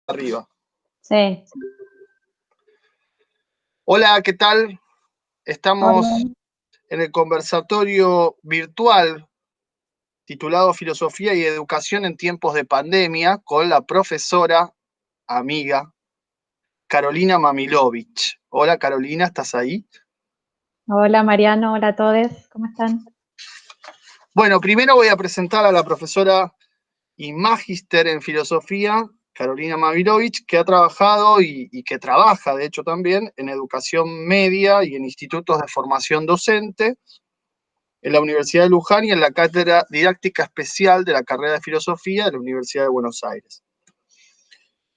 Arriba. Sí. Hola, ¿qué tal? Estamos Hola. en el conversatorio virtual titulado Filosofía y Educación en tiempos de pandemia con la profesora, amiga, Carolina Mamilovich. Hola, Carolina, ¿estás ahí? Hola Mariano, hola a todos, ¿cómo están? Bueno, primero voy a presentar a la profesora y magíster en filosofía, Carolina Mamilovich, que ha trabajado y que trabaja, de hecho, también en educación media y en institutos de formación docente, en la Universidad de Luján y en la Cátedra Didáctica Especial de la carrera de Filosofía de la Universidad de Buenos Aires.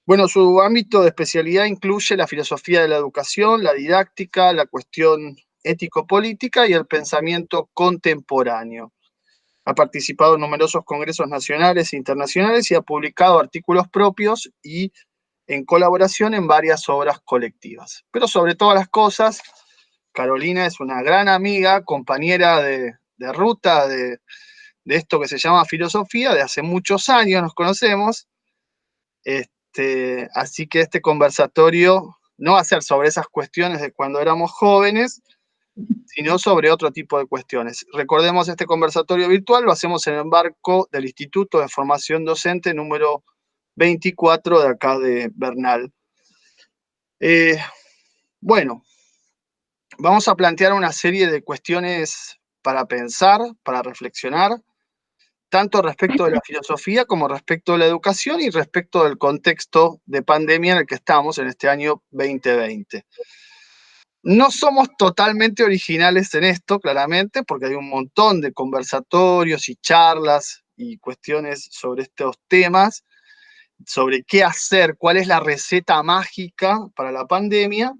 Bueno, su ámbito de especialidad incluye la filosofía de la educación, la didáctica, la cuestión ético-política y el pensamiento contemporáneo. Ha participado en numerosos congresos nacionales e internacionales y ha publicado artículos propios y en colaboración en varias obras colectivas. Pero sobre todas las cosas, Carolina es una gran amiga, compañera de ruta de esto que se llama filosofía, de hace muchos años nos conocemos, así que este conversatorio no va a ser sobre esas cuestiones de cuando éramos jóvenes, sino sobre otro tipo de cuestiones. Recordemos, este conversatorio virtual lo hacemos en el marco del Instituto de Formación Docente número 24 de acá de Bernal. Bueno, vamos a plantear una serie de cuestiones para pensar, para reflexionar, tanto respecto de la filosofía como respecto de la educación y respecto del contexto de pandemia en el que estamos en este año 2020. No somos totalmente originales en esto, claramente, porque hay un montón de conversatorios y charlas y cuestiones sobre estos temas, sobre qué hacer, cuál es la receta mágica para la pandemia,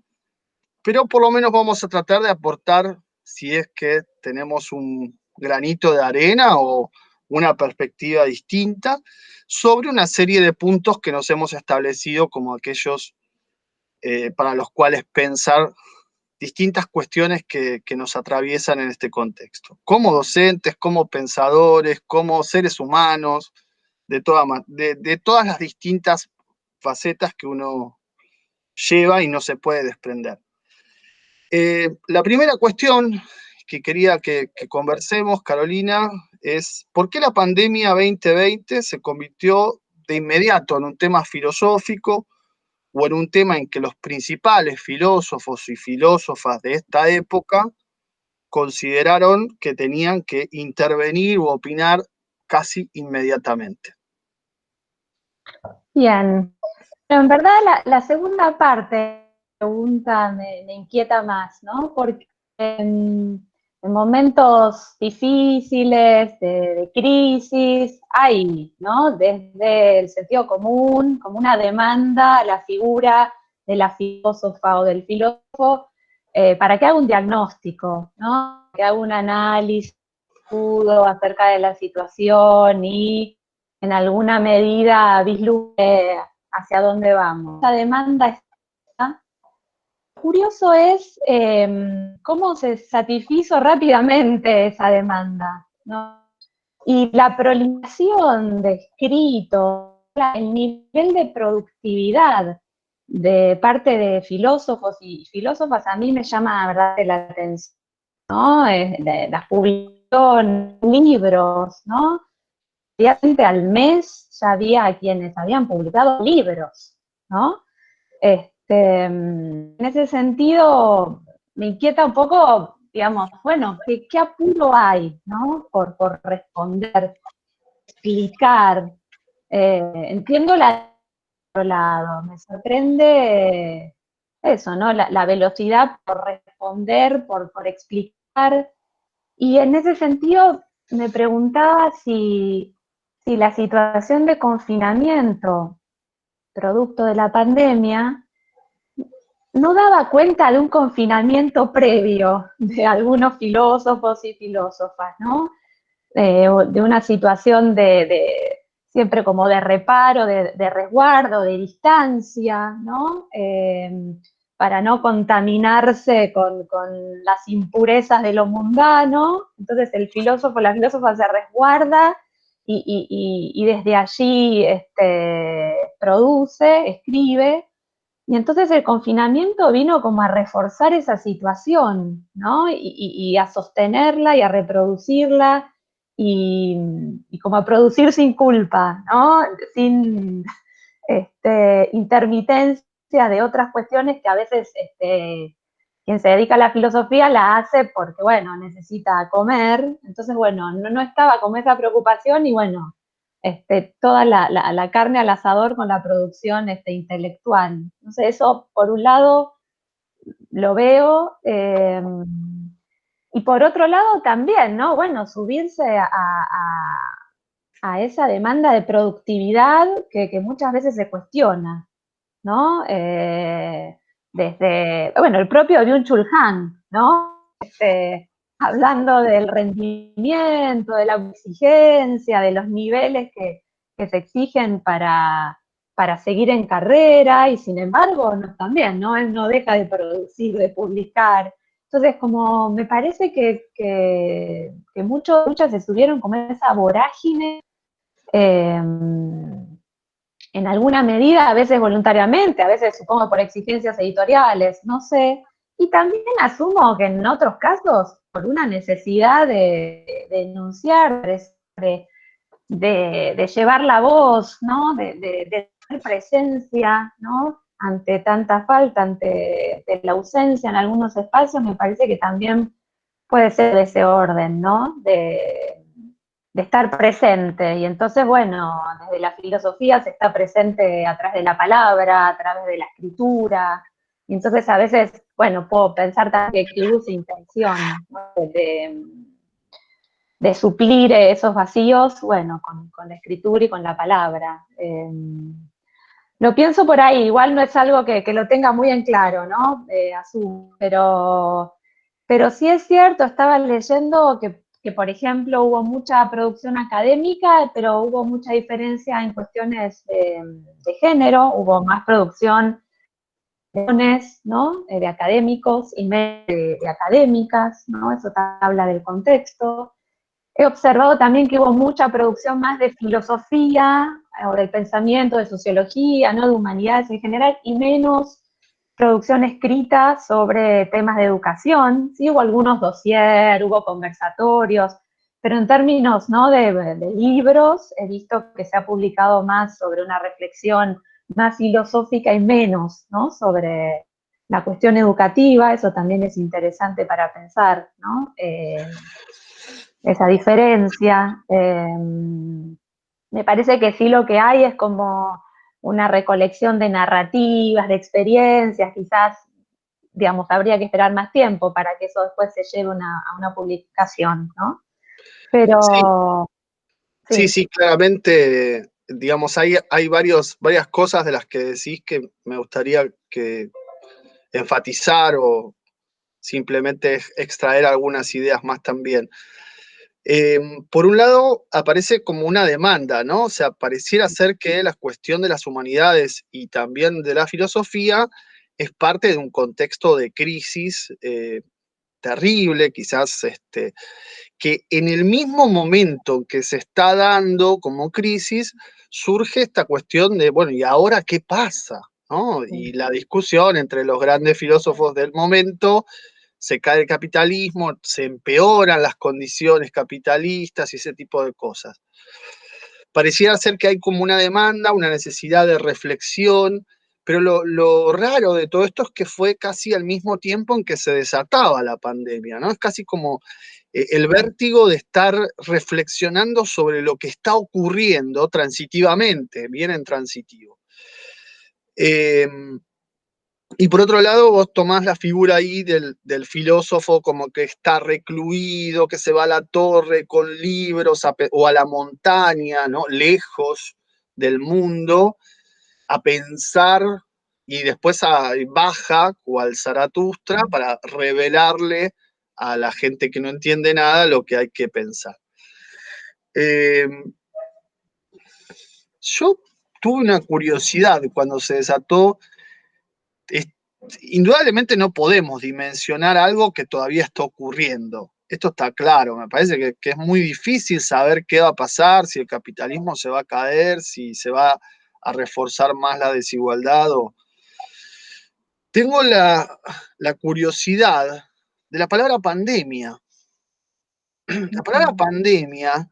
pero por lo menos vamos a tratar de aportar, si es que tenemos un granito de arena o una perspectiva distinta, sobre una serie de puntos que nos hemos establecido como aquellos para los cuales pensar distintas cuestiones que nos atraviesan en este contexto, como docentes, como pensadores, como seres humanos, de todas las distintas facetas que uno lleva y no se puede desprender. La primera cuestión que quería que conversemos, Carolina, es ¿por qué la pandemia 2020 se convirtió de inmediato en un tema filosófico o en un tema en que los principales filósofos y filósofas de esta época consideraron que tenían que intervenir u opinar casi inmediatamente? Bien, pero en verdad la segunda parte de la pregunta me inquieta más, ¿no? Porque en momentos difíciles, de crisis, hay, ¿no? Desde el sentido común, como una demanda a la figura de la filósofa o del filósofo para que haga un diagnóstico, ¿no? Que haga un análisis acerca de la situación y en alguna medida vislumbre hacia dónde vamos. La demanda está. Curioso es cómo se satisfizo rápidamente esa demanda, ¿no? Y la proliferación de escritos, el nivel de productividad de parte de filósofos y filósofas a mí me llama la verdad la atención, ¿no? Las publicaciones, libros, ¿no? Al mes ya había quienes habían publicado libros, ¿no? En ese sentido, me inquieta un poco, digamos, bueno, ¿qué apuro hay, ¿no? Por responder, explicar. Entiendo la otro lado, me sorprende eso, ¿no? La velocidad por responder, por explicar. Y en ese sentido, me preguntaba si la situación de confinamiento, producto de la pandemia, no daba cuenta de un confinamiento previo de algunos filósofos y filósofas, ¿no? De una situación siempre como de reparo, de resguardo, de distancia, ¿no? Para no contaminarse con las impurezas de lo mundano. Entonces el filósofo, la filósofa se resguarda y desde allí produce, escribe, y entonces el confinamiento vino como a reforzar esa situación, ¿no? Y a sostenerla y a reproducirla y como a producir sin culpa, ¿no? Sin intermitencia de otras cuestiones que a veces quien se dedica a la filosofía la hace porque, bueno, necesita comer. Entonces, bueno, no estaba como esa preocupación y, bueno, toda la carne al asador con la producción intelectual. Entonces, eso, por un lado, lo veo. Y por otro lado, también, ¿no? Bueno, subirse a esa demanda de productividad que muchas veces se cuestiona, ¿no? Desde, bueno, el propio Byung-Chul Han, ¿no? Hablando del rendimiento, de la exigencia, de los niveles que se exigen para seguir en carrera, y sin embargo, no, también, ¿no? Él no deja de producir, de publicar. Entonces, como me parece que muchas se estuvieron como esa vorágine, eh, en alguna medida, a veces voluntariamente, a veces supongo por exigencias editoriales, no sé. Y también asumo que en otros casos, por una necesidad de denunciar, de llevar la voz, ¿no? De tener presencia, ¿no? Ante tanta falta, ante la ausencia en algunos espacios, me parece que también puede ser de ese orden, ¿no? De estar presente. Y entonces, bueno, desde la filosofía se está presente a través de la palabra, a través de la escritura. Y entonces a veces, bueno, puedo pensar también que hubo esa intención, ¿no? de suplir esos vacíos, bueno, con la escritura y con la palabra. Lo pienso por ahí, igual no es algo que lo tenga muy en claro, ¿no? Asumo, pero sí es cierto, estaba leyendo que, por ejemplo, hubo mucha producción académica, pero hubo mucha diferencia en cuestiones de género, hubo más producción ¿no? De académicos y menos de académicas, ¿no? Eso habla del contexto. He observado también que hubo mucha producción más de filosofía o del pensamiento, de sociología, ¿no? De humanidades en general, y menos producción escrita sobre temas de educación. Sí, hubo algunos dossiers, hubo conversatorios, pero en términos, ¿no? de libros, he visto que se ha publicado más sobre una reflexión más filosófica y menos, ¿no? Sobre la cuestión educativa. Eso también es interesante para pensar, ¿no? Esa diferencia. Me parece que sí, lo que hay es como una recolección de narrativas, de experiencias, quizás, digamos, habría que esperar más tiempo para que eso después se lleve a una publicación, ¿no? Sí, Pero sí, sí. sí, claramente, digamos, hay varias cosas de las que decís que me gustaría que enfatizar o simplemente extraer algunas ideas más también. Por un lado, aparece como una demanda, ¿no? O sea, pareciera ser que la cuestión de las humanidades y también de la filosofía es parte de un contexto de crisis terrible, quizás que en el mismo momento que se está dando como crisis, surge esta cuestión de, bueno, ¿y ahora qué pasa? ¿No? Y la discusión entre los grandes filósofos del momento, se cae el capitalismo, se empeoran las condiciones capitalistas y ese tipo de cosas. Pareciera ser que hay como una demanda, una necesidad de reflexión, pero lo raro de todo esto es que fue casi al mismo tiempo en que se desataba la pandemia, ¿no? Es casi como el vértigo de estar reflexionando sobre lo que está ocurriendo transitivamente, bien en transitivo. Eh, y por otro lado, vos tomás la figura ahí del filósofo como que está recluido, que se va a la torre con libros o a la montaña, ¿no? Lejos del mundo, a pensar y después baja cual Zaratustra para revelarle a la gente que no entiende nada lo que hay que pensar. Eh, yo tuve una curiosidad cuando se desató. Indudablemente no podemos dimensionar algo que todavía está ocurriendo. Esto está claro, me parece que es muy difícil saber qué va a pasar, si el capitalismo se va a caer, si se va a reforzar más la desigualdad. Tengo la curiosidad de la palabra pandemia. La palabra pandemia,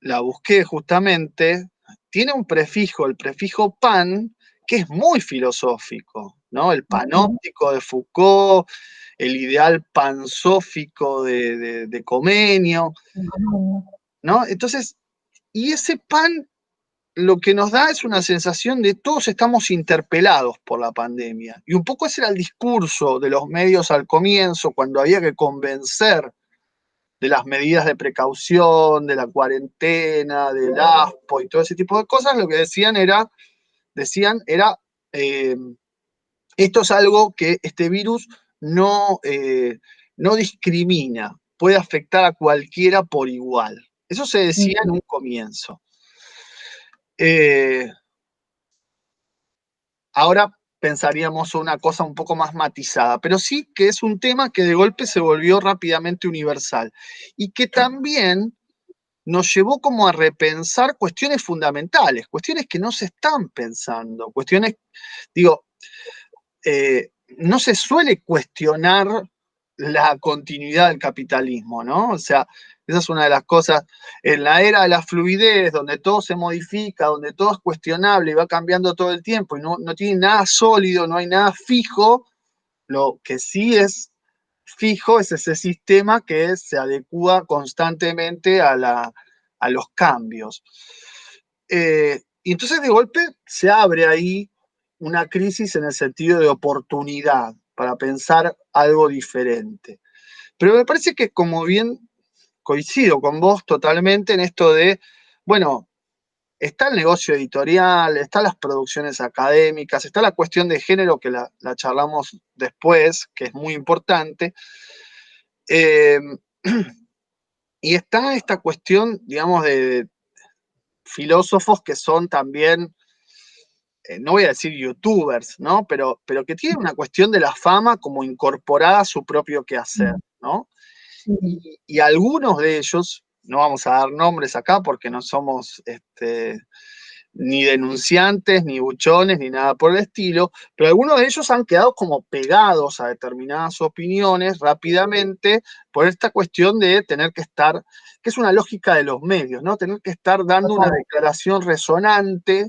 la busqué justamente, tiene un prefijo, el prefijo pan, que es muy filosófico, ¿no? El panóptico de Foucault, el ideal pansófico de Comenio, ¿no? Entonces, y ese pan lo que nos da es una sensación de todos estamos interpelados por la pandemia. Y un poco ese era el discurso de los medios al comienzo, cuando había que convencer de las medidas de precaución, de la cuarentena, del ASPO y todo ese tipo de cosas. Lo que decían era eh, esto es algo que este virus no discrimina, puede afectar a cualquiera por igual. Eso se decía en un comienzo. Ahora pensaríamos una cosa un poco más matizada, pero sí que es un tema que de golpe se volvió rápidamente universal y que también nos llevó como a repensar cuestiones fundamentales, cuestiones que no se están pensando, cuestiones, digo, no se suele cuestionar la continuidad del capitalismo, ¿no? O sea, esa es una de las cosas, en la era de la fluidez, donde todo se modifica, donde todo es cuestionable y va cambiando todo el tiempo y no tiene nada sólido, no hay nada fijo, lo que sí es fijo es ese sistema que se adecua constantemente a los cambios. Y entonces de golpe se abre ahí una crisis en el sentido de oportunidad para pensar algo diferente. Pero me parece que como bien coincido con vos totalmente en esto de, bueno, está el negocio editorial, están las producciones académicas, está la cuestión de género que la charlamos después, que es muy importante, eh, y está esta cuestión, digamos, de filósofos que son también no voy a decir youtubers, ¿no? Pero que tienen una cuestión de la fama como incorporada a su propio quehacer, ¿no? Y algunos de ellos, no vamos a dar nombres acá porque no somos ni denunciantes, ni buchones, ni nada por el estilo, pero algunos de ellos han quedado como pegados a determinadas opiniones rápidamente por esta cuestión de tener que estar, que es una lógica de los medios, ¿no? Tener que estar dando una declaración resonante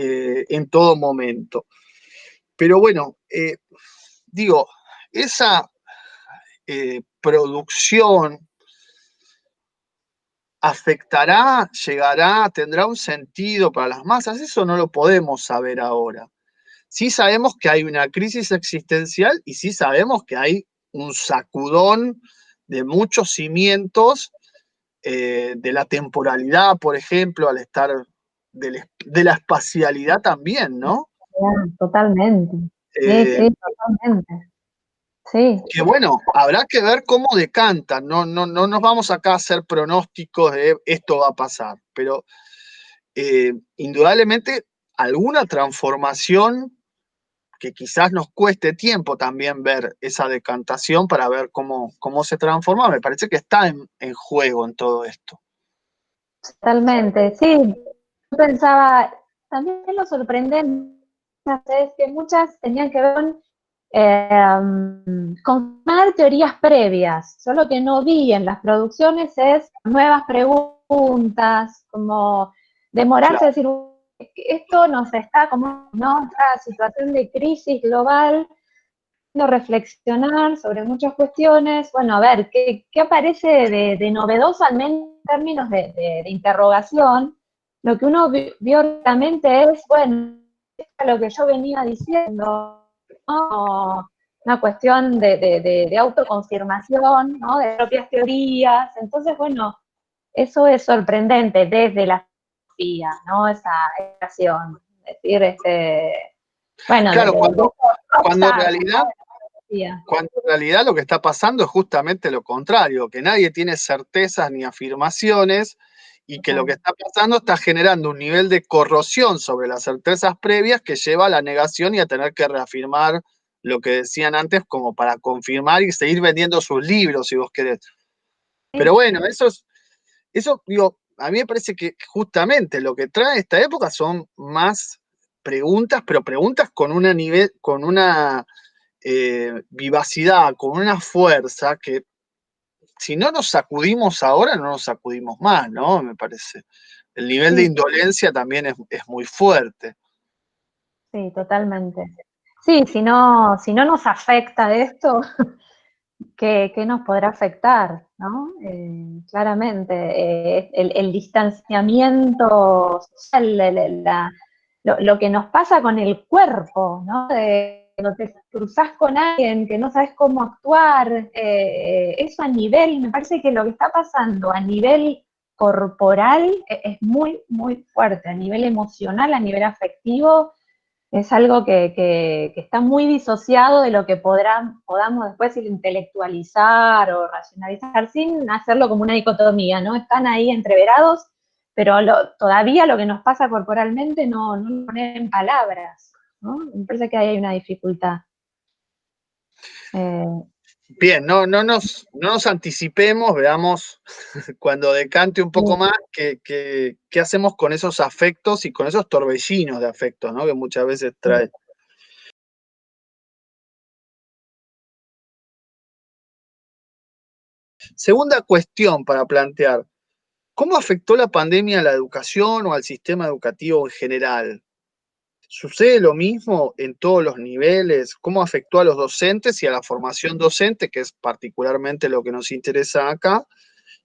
en todo momento. Pero bueno, digo, esa producción afectará, llegará, tendrá un sentido para las masas, eso no lo podemos saber ahora. Sí sabemos que hay una crisis existencial y sí sabemos que hay un sacudón de muchos cimientos de la temporalidad, por ejemplo, al estar de la espacialidad también, ¿no? Totalmente. Sí, totalmente. Sí. Que bueno, habrá que ver cómo decantan, no nos vamos acá a hacer pronósticos de esto va a pasar, pero indudablemente alguna transformación que quizás nos cueste tiempo también ver esa decantación para ver cómo se transforma, me parece que está en juego en todo esto. Totalmente, sí. Yo pensaba, también lo sorprendente es que muchas tenían que ver con confirmar teorías previas. Yo lo que no vi en las producciones es nuevas preguntas, como demorarse a decir, esto nos está como, ¿no? Esta situación de crisis global, reflexionar sobre muchas cuestiones. Bueno, a ver, ¿qué aparece de novedoso, al menos en términos de interrogación? Lo que uno vio realmente es, bueno, lo que yo venía diciendo, ¿no? Una cuestión de autoconfirmación, ¿no? De propias teorías. Entonces, bueno, eso es sorprendente desde la filosofía, ¿no? Esa educación. Es decir, bueno, claro, cuando en en realidad lo que está pasando es justamente lo contrario, que nadie tiene certezas ni afirmaciones y que lo que está pasando está generando un nivel de corrosión sobre las certezas previas que lleva a la negación y a tener que reafirmar lo que decían antes como para confirmar y seguir vendiendo sus libros, si vos querés. Pero bueno, eso digo, a mí me parece que justamente lo que trae esta época son más preguntas, pero preguntas con una vivacidad, con una fuerza que si no nos sacudimos ahora, no nos sacudimos más, ¿no? Me parece. El nivel de Sí, indolencia también es muy fuerte. sí, totalmente. Sí, si no nos afecta esto, ¿qué nos podrá afectar? ¿No? Claramente, el distanciamiento social, lo que nos pasa con el cuerpo, ¿no? Cuando te cruzas con alguien que no sabes cómo actuar, eso a nivel, me parece que lo que está pasando a nivel corporal es muy, muy fuerte, a nivel emocional, a nivel afectivo, es algo que está muy disociado de lo que podamos después intelectualizar o racionalizar sin hacerlo como una dicotomía, ¿no? Están ahí entreverados, pero todavía lo que nos pasa corporalmente no lo ponen en palabras, ¿no? Me parece que ahí hay una dificultad. Bien, no nos anticipemos, veamos cuando decante un poco más qué hacemos con esos afectos y con esos torbellinos de afectos, ¿no? Que muchas veces trae. Segunda cuestión para plantear, ¿cómo afectó la pandemia a la educación o al sistema educativo en general? ¿Sucede lo mismo en todos los niveles? ¿Cómo afectó a los docentes y a la formación docente, que es particularmente lo que nos interesa acá?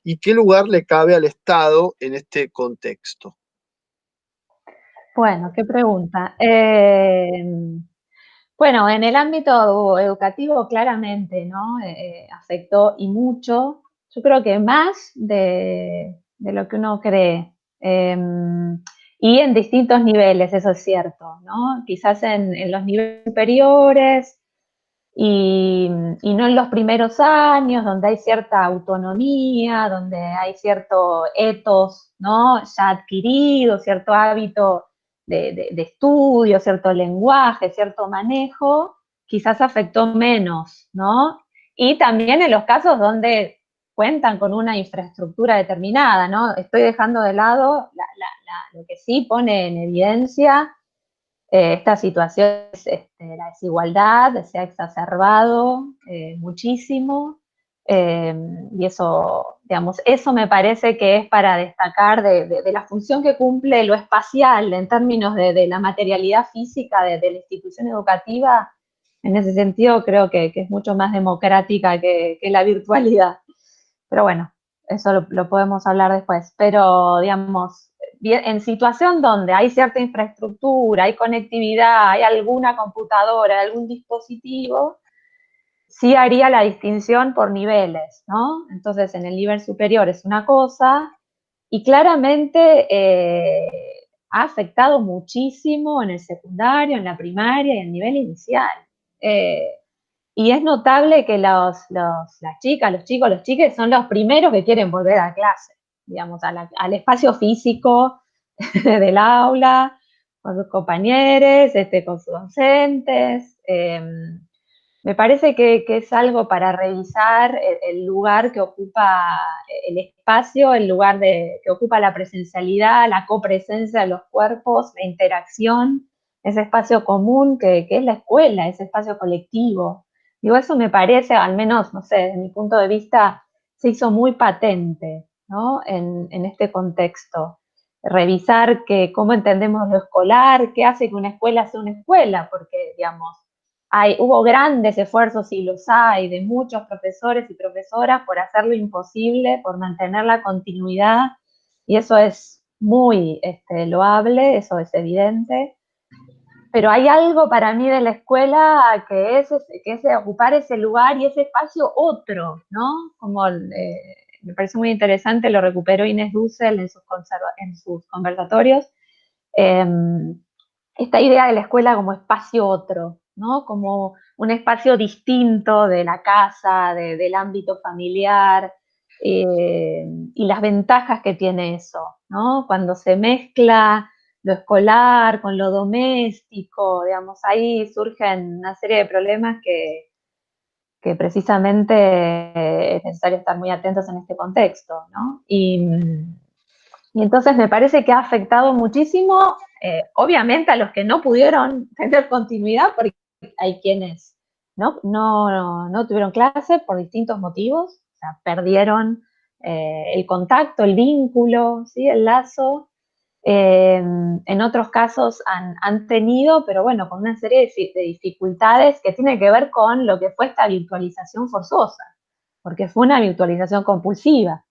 ¿Y qué lugar le cabe al Estado en este contexto? Bueno, qué pregunta. Bueno, en el ámbito educativo claramente, ¿no? Afectó y mucho, yo creo que más de lo que uno cree. Y en distintos niveles, eso es cierto, ¿no? Quizás en los niveles superiores y no en los primeros años, donde hay cierta autonomía, donde hay cierto ethos, ¿no? Ya adquirido, cierto hábito de estudio, cierto lenguaje, cierto manejo, quizás afectó menos, ¿no? Y también en los casos donde cuentan con una infraestructura determinada, ¿no? Estoy dejando de lado lo que sí pone en evidencia esta situación, la desigualdad se ha exacerbado muchísimo, y eso, digamos, eso me parece que es para destacar de la función que cumple lo espacial en términos de la materialidad física de la institución educativa. En ese sentido creo que es mucho más democrática que la virtualidad. Pero bueno, eso lo podemos hablar después. Pero, digamos, en situación donde hay cierta infraestructura, hay conectividad, hay alguna computadora, algún dispositivo, sí haría la distinción por niveles, ¿no? Entonces, en el nivel superior es una cosa, y claramente ha afectado muchísimo en el secundario, en la primaria y en el nivel inicial. Eh, y es notable que las chicas, los chicos, los chiques son los primeros que quieren volver a clase, digamos, al espacio físico del aula, con sus compañeros, con sus docentes. Me parece que es algo para revisar el lugar que ocupa el espacio, el lugar que ocupa la presencialidad, la copresencia de los cuerpos, la interacción, ese espacio común que es la escuela, ese espacio colectivo. Digo, eso me parece, al menos, no sé, desde mi punto de vista, se hizo muy patente, ¿no? En este contexto. Revisar cómo entendemos lo escolar, qué hace que una escuela sea una escuela, porque, digamos, hubo grandes esfuerzos, y los hay, de muchos profesores y profesoras por hacer lo imposible, por mantener la continuidad, y eso es muy loable, eso es evidente. Pero hay algo para mí de la escuela que es ocupar ese lugar y ese espacio otro, ¿no? Como me parece muy interesante, lo recuperó Inés Dussel en sus conversatorios, eh, esta idea de la escuela como espacio otro, ¿no? Como un espacio distinto de la casa, del ámbito familiar, y las ventajas que tiene eso, ¿no? Cuando se mezcla lo escolar con lo doméstico, digamos, ahí surgen una serie de problemas que precisamente es necesario estar muy atentos en este contexto, ¿no? Y entonces me parece que ha afectado muchísimo, obviamente a los que no pudieron tener continuidad, porque hay quienes no tuvieron clase por distintos motivos, o sea, perdieron el contacto, el vínculo, ¿sí? El lazo. En otros casos han tenido, pero bueno, con una serie de dificultades que tienen que ver con lo que fue esta virtualización forzosa, porque fue una virtualización compulsiva.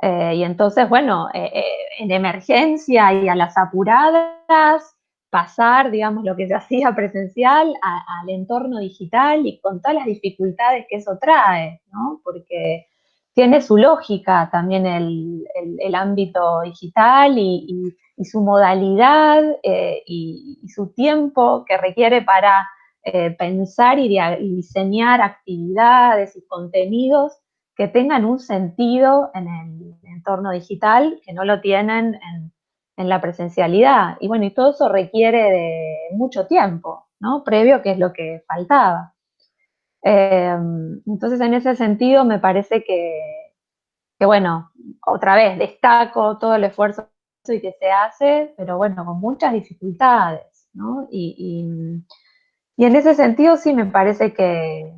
Y entonces, bueno, en emergencia y a las apuradas, pasar, digamos, lo que se hacía presencial al entorno digital y con todas las dificultades que eso trae, ¿no? Porque tiene su lógica también el ámbito digital y su modalidad y su tiempo que requiere para pensar y diseñar actividades y contenidos que tengan un sentido en el entorno digital que no lo tienen en la presencialidad. Y bueno, y todo eso requiere de mucho tiempo, ¿no? Previo, que es lo que faltaba. Entonces, en ese sentido, me parece que, bueno, otra vez, destaco todo el esfuerzo que se hace, pero bueno, con muchas dificultades, ¿no? Y en ese sentido sí me parece que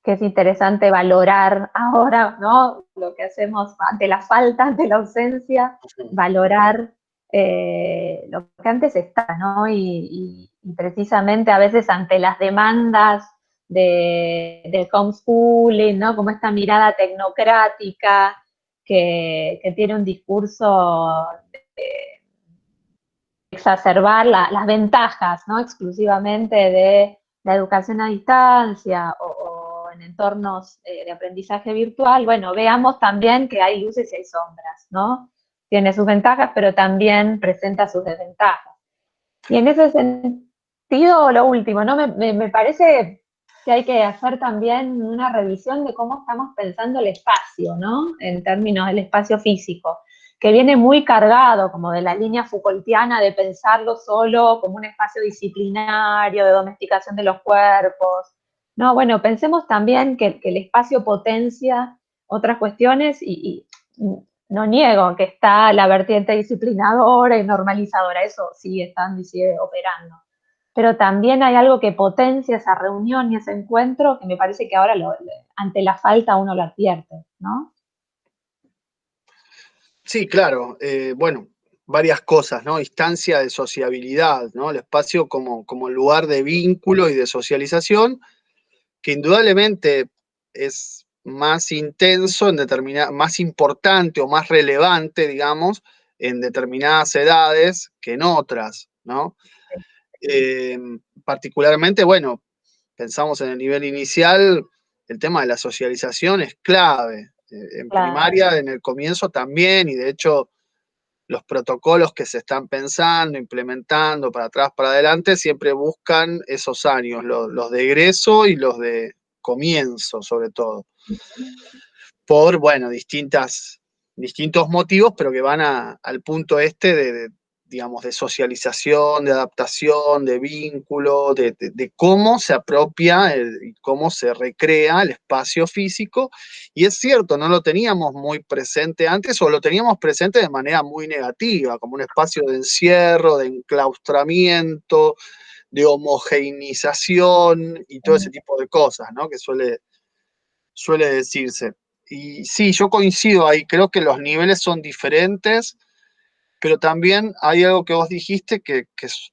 es interesante valorar ahora, ¿no? Lo que hacemos ante la falta, ante la ausencia, valorar lo que antes está, ¿no? Y precisamente a veces ante las demandas del homeschooling, ¿no? Como esta mirada tecnocrática que tiene un discurso de exacerbar las ventajas, ¿no? Exclusivamente de la educación a distancia o en entornos de aprendizaje virtual, bueno, veamos también que hay luces y hay sombras, ¿no? Tiene sus ventajas, pero también presenta sus desventajas. Y en ese sentido, lo último, ¿no? Me parece que hay que hacer también una revisión de cómo estamos pensando el espacio, ¿no? En términos del espacio físico, que viene muy cargado como de la línea Foucaultiana de pensarlo solo como un espacio disciplinario, de domesticación de los cuerpos. No, bueno, pensemos también que el espacio potencia otras cuestiones y no niego que está la vertiente disciplinadora y normalizadora, eso sigue estando y sigue operando. Pero también hay algo que potencia esa reunión y ese encuentro que me parece que ahora ante la falta uno lo advierte, ¿no? Sí, claro. Bueno, varias cosas, ¿no? Instancia de sociabilidad, ¿no? El espacio como lugar de vínculo y de socialización, que indudablemente es más intenso en más importante o más relevante, digamos, en determinadas edades que en otras, ¿no? Eh, Particularmente, bueno, pensamos en el nivel inicial, el tema de la socialización es clave. En Claro. primaria, en el comienzo también, y de hecho los protocolos que se están pensando, implementando para atrás, para adelante, siempre buscan esos años, los de egreso y los de comienzo, sobre todo, por, bueno, distintos motivos, pero que van al punto este digamos, de socialización, de adaptación, de vínculo, de cómo se apropia y cómo se recrea el espacio físico. Y es cierto, no lo teníamos muy presente antes o lo teníamos presente de manera muy negativa, como un espacio de encierro, de enclaustramiento, de homogeneización y todo ese tipo de cosas, ¿no? Que suele decirse. Y sí, yo coincido ahí, creo que los niveles son diferentes, pero también hay algo que vos dijiste que es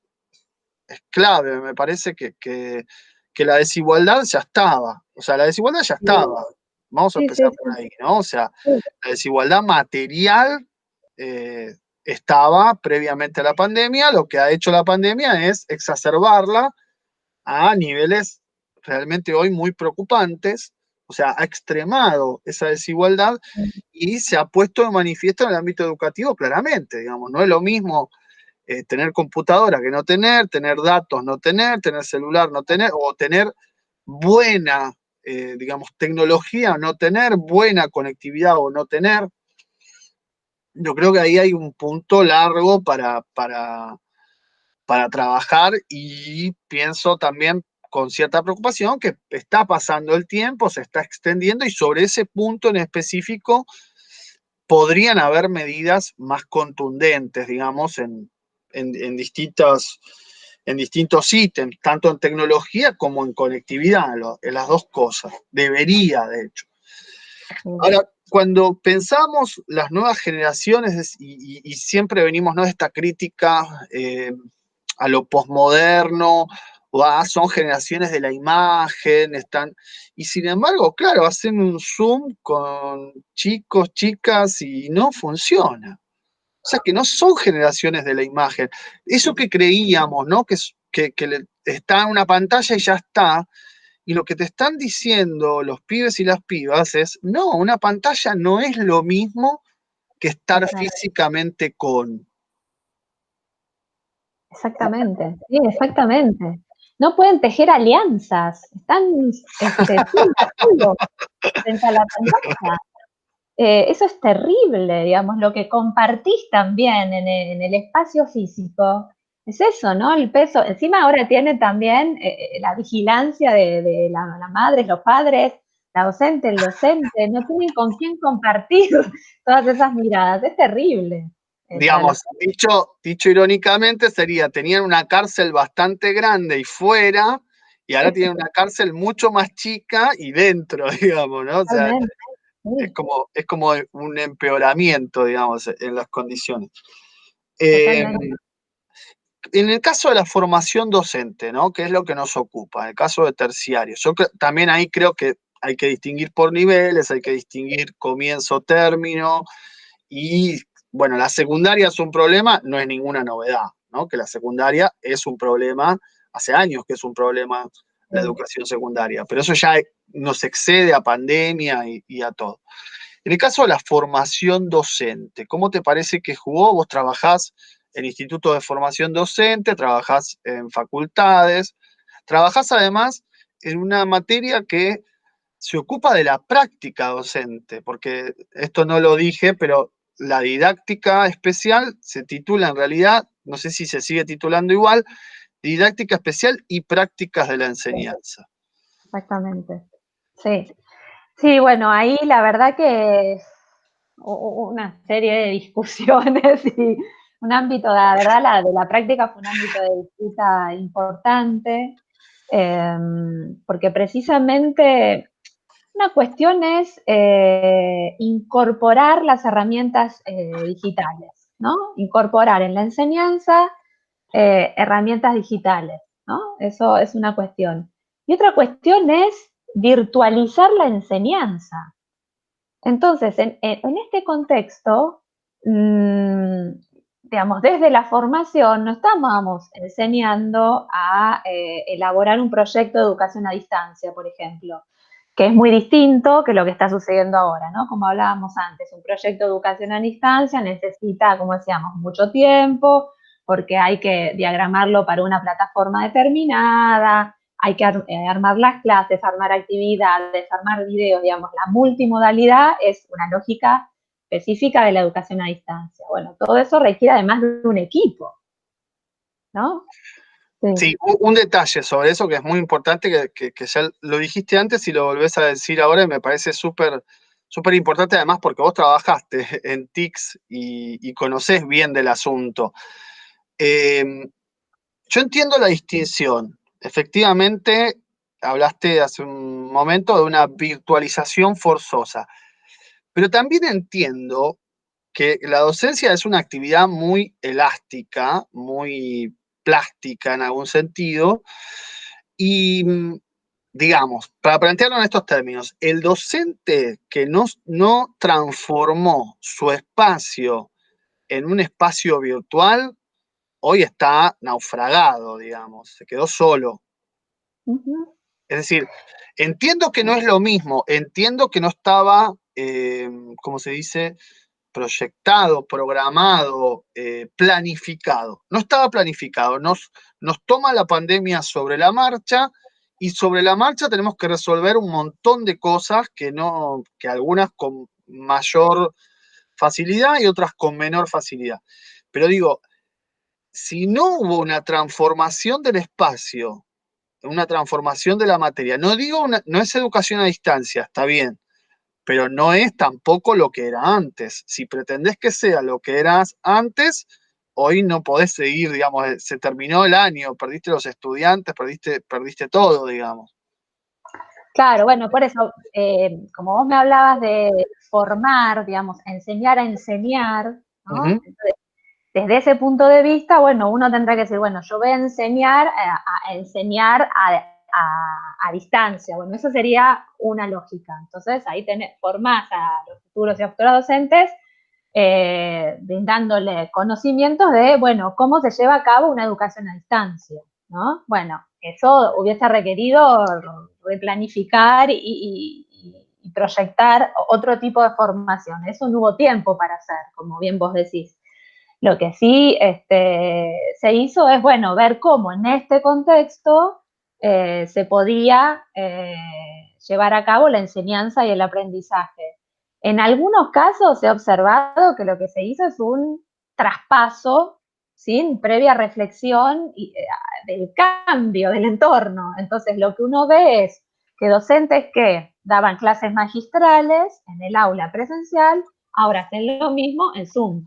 clave, me parece que la desigualdad ya estaba, o sea, la desigualdad ya estaba, vamos a Sí, sí, empezar por ahí, ¿no? O sea, la desigualdad material eh, estaba previamente a la pandemia, lo que ha hecho la pandemia es exacerbarla a niveles realmente hoy muy preocupantes, o sea, ha extremado esa desigualdad y se ha puesto de manifiesto en el ámbito educativo claramente, digamos, no es lo mismo tener computadora que no tener datos no tener celular no tener, o tener buena, digamos, tecnología o no tener, buena conectividad o no tener. Yo creo que ahí hay un punto largo para trabajar y pienso también con cierta preocupación que está pasando el tiempo, se está extendiendo y sobre ese punto en específico podrían haber medidas más contundentes, digamos, en distintos ítems, tanto en tecnología como en conectividad, en las dos cosas. Debería, de hecho. Ahora, cuando pensamos las nuevas generaciones, y siempre venimos, ¿no?, de esta crítica a lo posmoderno, son generaciones de la imagen, y sin embargo, claro, hacen un Zoom con chicos, chicas, y no funciona. O sea, que no son generaciones de la imagen. Eso que creíamos, ¿no?, que está en una pantalla y ya está. Y lo que te están diciendo los pibes y las pibas es, no, una pantalla no es lo mismo que estar físicamente con. Exactamente, sí, exactamente. No pueden tejer alianzas, están solos frente a la pantalla. Eso es terrible, digamos, lo que compartís también en el espacio físico. Es eso, ¿no? El peso. Encima ahora tiene también la vigilancia de la madre, los padres, la docente, el docente. No tienen con quién compartir todas esas miradas. Es terrible. Para los... Digamos, dicho irónicamente, sería, tenían una cárcel bastante grande y fuera, y ahora tienen una cárcel mucho más chica y dentro, digamos, ¿no? O sea, Totalmente, es sí, como un empeoramiento, digamos, en las condiciones. Eh, totalmente. en el caso de la formación docente, ¿no?, que es lo que nos ocupa, en el caso de terciario, también ahí creo que hay que distinguir por niveles, hay que distinguir comienzo, término, y bueno, la secundaria es un problema, no es ninguna novedad, ¿no?, que la secundaria es un problema, hace años que es un problema la educación secundaria, pero eso ya nos excede a pandemia y a todo. En el caso de la formación docente, ¿cómo te parece que jugó? Vos trabajás en institutos de formación docente, trabajás en facultades, trabajás además en una materia que se ocupa de la práctica docente, porque esto no lo dije, pero la didáctica especial se titula en realidad, no sé si se sigue titulando igual, didáctica especial y prácticas de la enseñanza. Exactamente. Sí. Sí, bueno, ahí la verdad que es una serie de discusiones y un ámbito, la verdad, la de la práctica fue un ámbito de disputa importante, porque precisamente una cuestión es incorporar las herramientas digitales, ¿no? Incorporar en la enseñanza herramientas digitales, ¿no? Eso es una cuestión. Y otra cuestión es virtualizar la enseñanza. Entonces, en este contexto, digamos, desde la formación no estábamos enseñando a elaborar un proyecto de educación a distancia, por ejemplo, que es muy distinto que lo que está sucediendo ahora, ¿no? Como hablábamos antes, un proyecto de educación a distancia necesita, como decíamos, mucho tiempo, porque hay que diagramarlo para una plataforma determinada, hay que armar las clases, armar actividades, armar videos, digamos, la multimodalidad es una lógica específica de la educación a distancia. Bueno, todo eso requiere además de un equipo, ¿no? Sí, Sí. un detalle sobre eso que es muy importante, que ya lo dijiste antes y lo volvés a decir ahora, y me parece súper súper importante además porque vos trabajaste en TICS y conocés bien del asunto. Yo entiendo la distinción. Efectivamente, hablaste hace un momento de una virtualización forzosa, pero también entiendo que la docencia es una actividad muy elástica, muy plástica en algún sentido, y digamos, para plantearlo en estos términos, el docente que no transformó su espacio en un espacio virtual, hoy está naufragado, digamos, se quedó solo. Uh-huh. Es decir, entiendo que no es lo mismo, entiendo que no estaba, ¿cómo se dice?, proyectado, programado, planificado. No estaba planificado, nos toma la pandemia sobre la marcha y sobre la marcha tenemos que resolver un montón de cosas que algunas con mayor facilidad y otras con menor facilidad. Pero digo, si no hubo una transformación del espacio, una transformación de la materia, no digo no es educación a distancia, está bien, pero no es tampoco lo que era antes. Si pretendés que sea lo que eras antes, hoy no podés seguir, digamos, se terminó el año, perdiste los estudiantes, perdiste todo, digamos. Claro, bueno, por eso, como vos me hablabas de formar, digamos, enseñar a enseñar, ¿no? Ujú. Entonces, desde ese punto de vista, bueno, uno tendrá que decir, bueno, yo voy a enseñar a enseñar a distancia. Bueno, eso sería una lógica. Entonces, ahí formás a los futuros y futuras docentes brindándole conocimientos de, bueno, cómo se lleva a cabo una educación a distancia, ¿no? Bueno, eso hubiese requerido replanificar y proyectar otro tipo de formación. Eso no hubo tiempo para hacer, como bien vos decís. Lo que sí se hizo es, bueno, ver cómo en este contexto se podía llevar a cabo la enseñanza y el aprendizaje. En algunos casos se ha observado que lo que se hizo es un traspaso sin previa reflexión del cambio del entorno. Entonces, lo que uno ve es que docentes que daban clases magistrales en el aula presencial, ahora hacen lo mismo en Zoom,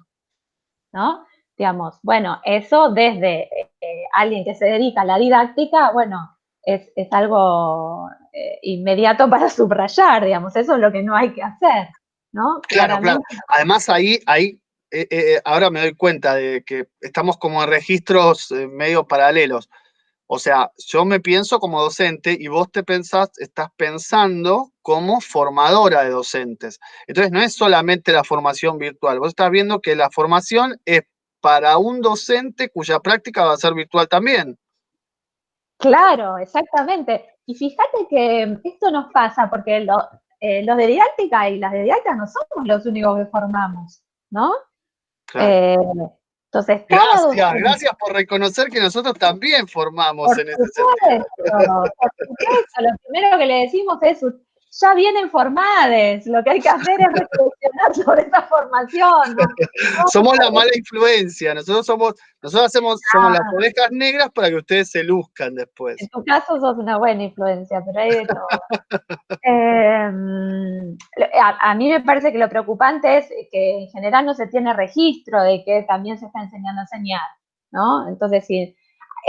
¿no? Digamos, bueno, eso desde alguien que se dedica a la didáctica, bueno, es algo inmediato para subrayar, digamos, eso es lo que no hay que hacer, ¿no? Claro, claro. Claramente. Además, ahí ahora me doy cuenta de que estamos como en registros medio paralelos. O sea, yo me pienso como docente y vos estás pensando como formadora de docentes. Entonces, no es solamente la formación virtual. Vos estás viendo que la formación es para un docente cuya práctica va a ser virtual también. Claro, exactamente. Y fíjate que esto nos pasa porque los de didáctica y las de didáctica no somos los únicos que formamos, ¿no? Claro. Eh, entonces, cada Gracias, docente, gracias por reconocer que nosotros también formamos por en ese sentido. supuesto, por supuesto, lo primero que le decimos es, ya vienen formades, lo que hay que hacer es reflexionar sobre esa formación, ¿no? Somos la mala influencia, nosotros somos las ovejas negras para que ustedes se luzcan En después. tu caso sos una buena influencia, pero hay de todo. Eh, a mí me parece que lo preocupante es que en general no se tiene registro de que también se está enseñando a enseñar, ¿no? Entonces, sí,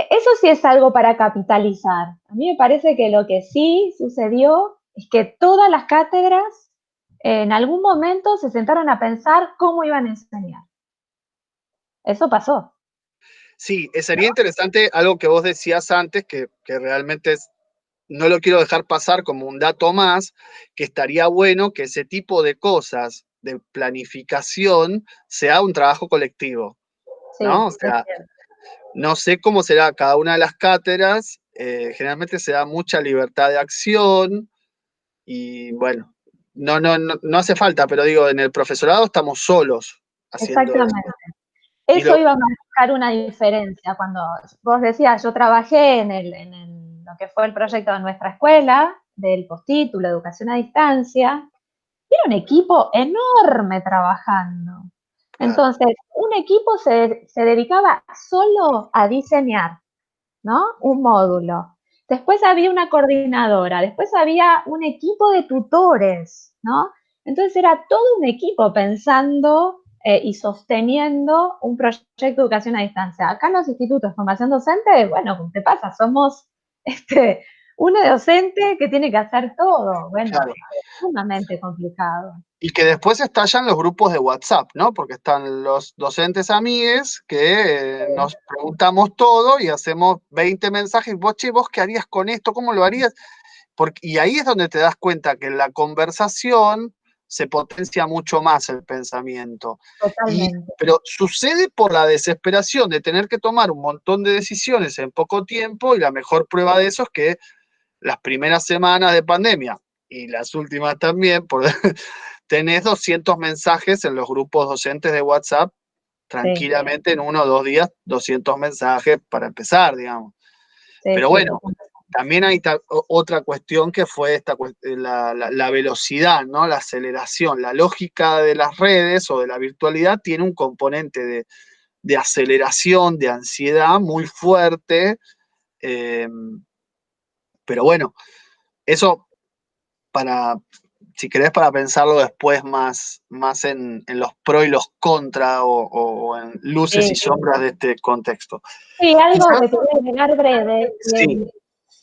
eso sí es algo para capitalizar. A mí me parece que lo que sí sucedió es que todas las cátedras en algún momento se sentaron a pensar cómo iban a enseñar. Eso pasó. Sí, sería interesante algo que vos decías antes, que realmente no lo quiero dejar pasar como un dato más, que estaría bueno que ese tipo de cosas de planificación sea un trabajo colectivo, ¿no? O Sí, es sea, cierto. no sé cómo será cada una de las cátedras, generalmente se da mucha libertad de acción y bueno, no hace falta, pero digo, en el profesorado estamos solos haciendo Exactamente. esto. Y Eso lo, iba a marcar una diferencia. Cuando vos decías, yo trabajé lo que fue el proyecto de nuestra escuela, del postítulo, educación a distancia, era un equipo enorme trabajando. claro, Entonces, un equipo se dedicaba solo a diseñar, ¿no? Un módulo. Después había una coordinadora, después había un equipo de tutores, ¿no? Entonces era todo un equipo pensando y sosteniendo un proyecto de educación a distancia. Acá en los institutos de formación docente, bueno, ¿cómo te pasa? Somos este, una docente que tiene que hacer todo. Bueno, claro. es sumamente complicado. Y que después estallan los grupos de WhatsApp, ¿no? Porque están los docentes amigues que nos preguntamos todo y hacemos 20 mensajes. Vos, che, ¿vos qué harías con esto? ¿Cómo lo harías? Y ahí es donde te das cuenta que en la conversación se potencia mucho más el pensamiento. Totalmente. Pero sucede por la desesperación de tener que tomar un montón de decisiones en poco tiempo y la mejor prueba de eso es que las primeras semanas de pandemia y las últimas también, tenés 200 mensajes en los grupos docentes de WhatsApp, Sí, tranquilamente en 1 o 2 días, 200 mensajes para empezar, digamos. sí, Pero sí, bueno, totalmente. también hay otra cuestión que fue la velocidad, ¿no? La aceleración. La lógica de las redes o de la virtualidad tiene un componente de aceleración, de ansiedad muy fuerte. eh, pero bueno, eso para si querés, para pensarlo después más en los pros y los contra o en luces y Sí, sombras de este contexto. sí, algo Quizás, que quería agregar breve, sí,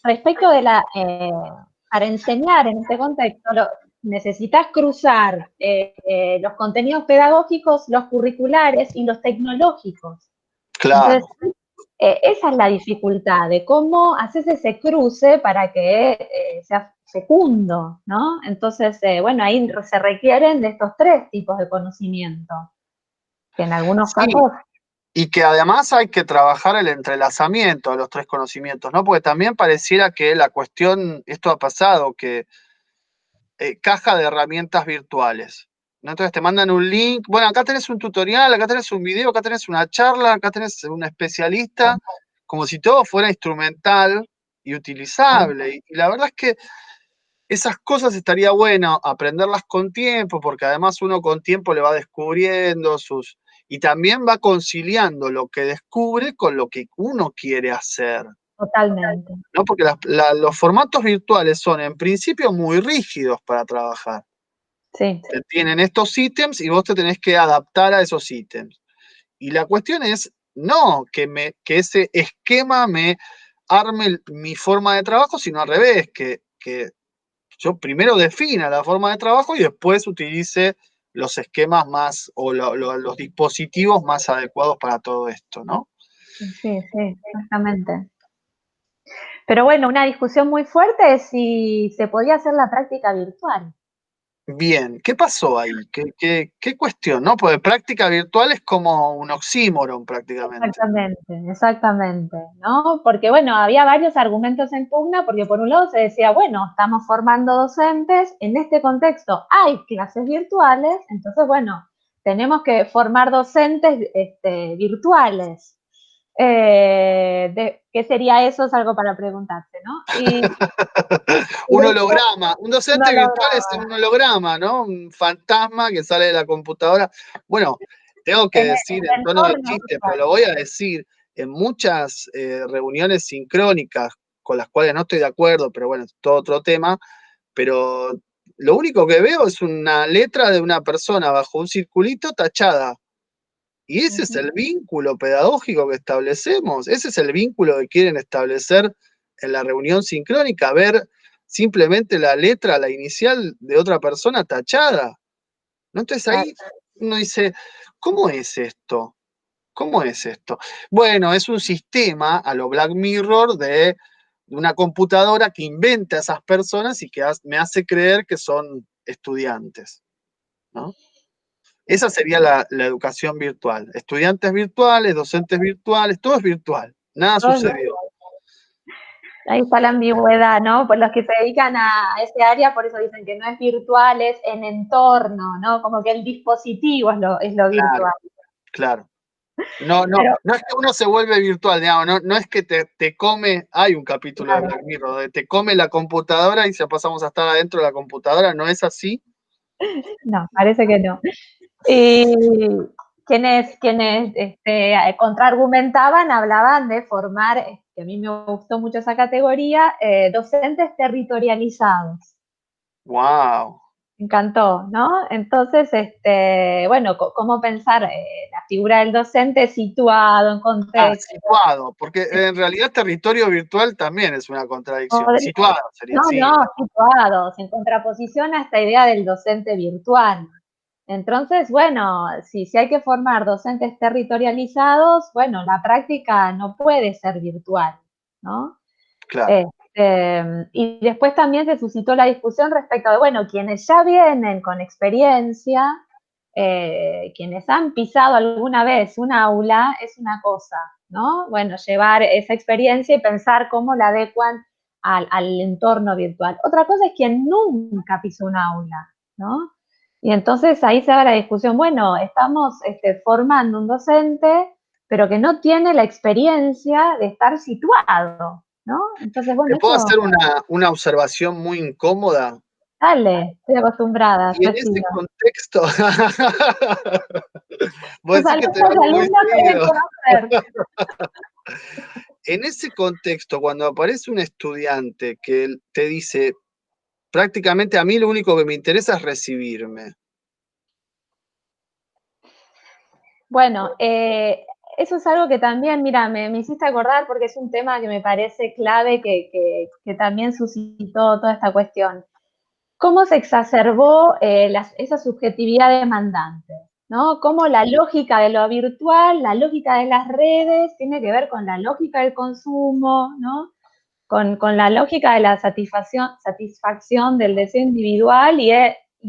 respecto de para enseñar en este contexto, necesitas cruzar los contenidos pedagógicos, los curriculares y los tecnológicos. Entonces, claro. esa es la dificultad de cómo haces ese cruce para que sea fecundo, ¿no? Entonces, bueno, ahí se requieren de estos tres tipos de conocimiento, que en algunos Sí, casos... y que además hay que trabajar el entrelazamiento de los tres conocimientos, ¿no? Porque también pareciera que la cuestión, esto ha pasado, que caja de herramientas virtuales, ¿no? Entonces te mandan un link, bueno, acá tenés un tutorial, acá tenés un video, acá tenés una charla, acá tenés un especialista, como si todo fuera instrumental y utilizable. Y la verdad es que esas cosas estaría bueno aprenderlas con tiempo, porque además uno con tiempo le va descubriendo sus... Y también va conciliando lo que descubre con lo que uno quiere hacer, Totalmente. ¿no? Porque los formatos virtuales son en principio muy rígidos para trabajar. Sí, Tienen estos ítems y vos te tenés que adaptar a esos ítems. Y la cuestión es, no que ese esquema me arme mi forma de trabajo, sino al revés, que yo primero defina la forma de trabajo y después utilice los esquemas más o los dispositivos más adecuados para todo esto, ¿no? sí, sí, exactamente. Pero bueno, una discusión muy fuerte es si se podía hacer la práctica virtual. Bien, ¿qué pasó ahí? ¿Qué cuestión, no? Porque práctica virtual es como un oxímoron prácticamente. Exactamente, exactamente, ¿no? Porque bueno, había varios argumentos en pugna, porque por un lado se decía, bueno, estamos formando docentes, en este contexto hay clases virtuales, entonces bueno, tenemos que formar docentes virtuales. ¿Qué sería eso? Es algo para preguntarse, ¿no? Y Un después holograma, un uno docente virtual es lograba. un holograma, ¿no? Un fantasma que sale de la computadora. Bueno, tengo que En decir el en tono de entorno chiste, pero virtual. lo voy a decir, en muchas reuniones sincrónicas con las cuales no estoy de acuerdo, pero bueno, es todo otro tema, pero lo único que veo es una letra de una persona bajo un circulito tachada. Y ese es Ujú. el vínculo pedagógico que establecemos, ese es el vínculo que quieren establecer en la reunión sincrónica, ver simplemente la letra, la inicial de otra persona tachada, ¿no? Entonces Claro. ahí uno dice, ¿cómo es esto? ¿Cómo es esto? Bueno, es un sistema a lo Black Mirror de una computadora que inventa a esas personas y que me hace creer que son estudiantes, ¿no? Esa sería la educación virtual. Estudiantes virtuales, docentes virtuales, todo es virtual. Nada sucedió. Ahí está la ambigüedad, ¿no? Por los que se dedican a ese área, por eso dicen que no es virtual, es en entorno, ¿no? Como que el dispositivo es lo Claro, virtual. claro. No, no, Pero, no es que uno se vuelve virtual, digamos, no es que te come, hay un capítulo de claro, Black Mirror, donde te come la computadora y ya pasamos a estar adentro de la computadora, ¿no es así? no, parece que no. Y quienes contraargumentaban, hablaban de formar, que a mí me gustó mucho esa categoría, docentes territorializados. Wow. Me encantó, ¿no? Entonces, bueno, cómo pensar la figura del docente situado en Ah, contexto. situado, porque en realidad territorio virtual también es una contradicción. Situado sería, No, sí, no, situados, en contraposición a esta idea del docente virtual. Entonces, bueno, si hay que formar docentes territorializados, bueno, la práctica no puede ser virtual, ¿no? claro. Y después también se suscitó la discusión respecto de, bueno, quienes ya vienen con experiencia, quienes han pisado alguna vez un aula, es una cosa, ¿no? Bueno, llevar esa experiencia y pensar cómo la adecuan al entorno virtual. Otra cosa es quien nunca pisó un aula, ¿no? Y entonces ahí se da la discusión, bueno, estamos formando un docente, pero que no tiene la experiencia de estar situado, ¿no? Entonces, ¿Te bueno, puedo eso, hacer una observación muy incómoda? dale, estoy acostumbrada, Y en ese recibo. contexto, vos Los decís que te lo hago muy alumnos deben seguido. conocer. En ese contexto, cuando aparece un estudiante que te dice, prácticamente a mí lo único que me interesa es recibirme. Bueno, eso es algo que también, mira, me hiciste acordar porque es un tema que me parece clave que también suscitó toda esta cuestión. ¿Cómo se exacerbó esa subjetividad demandante? ¿No? Cómo la lógica de lo virtual, la lógica de las redes, tiene que ver con la lógica del consumo, ¿no? Con la lógica de la satisfacción del deseo individual y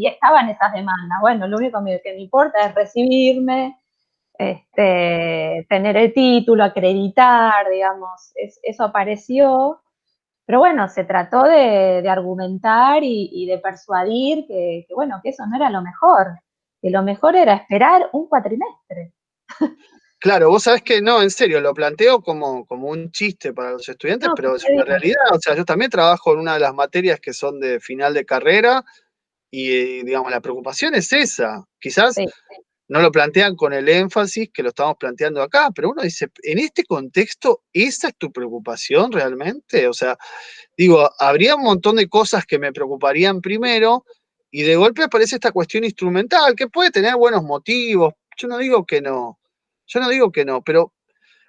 estaban esas demandas. Bueno, lo único que me importa es recibirme, tener el título, acreditar, digamos, eso apareció. Pero bueno, se trató de argumentar y de persuadir bueno, que eso no era lo mejor, que lo mejor era esperar un cuatrimestre. Claro, vos sabés que no, en serio, lo planteo como un chiste para los estudiantes, No, pero es qué una bien. realidad. O sea, yo también trabajo en una de las materias que son de final de carrera y, digamos, la preocupación es esa. Quizás Sí, no lo plantean con el énfasis que lo estamos planteando acá, pero uno dice, en este contexto, ¿esa es tu preocupación realmente? O sea, digo, habría un montón de cosas que me preocuparían primero y de golpe aparece esta cuestión instrumental que puede tener buenos motivos. Yo no digo que no, yo no digo que no, pero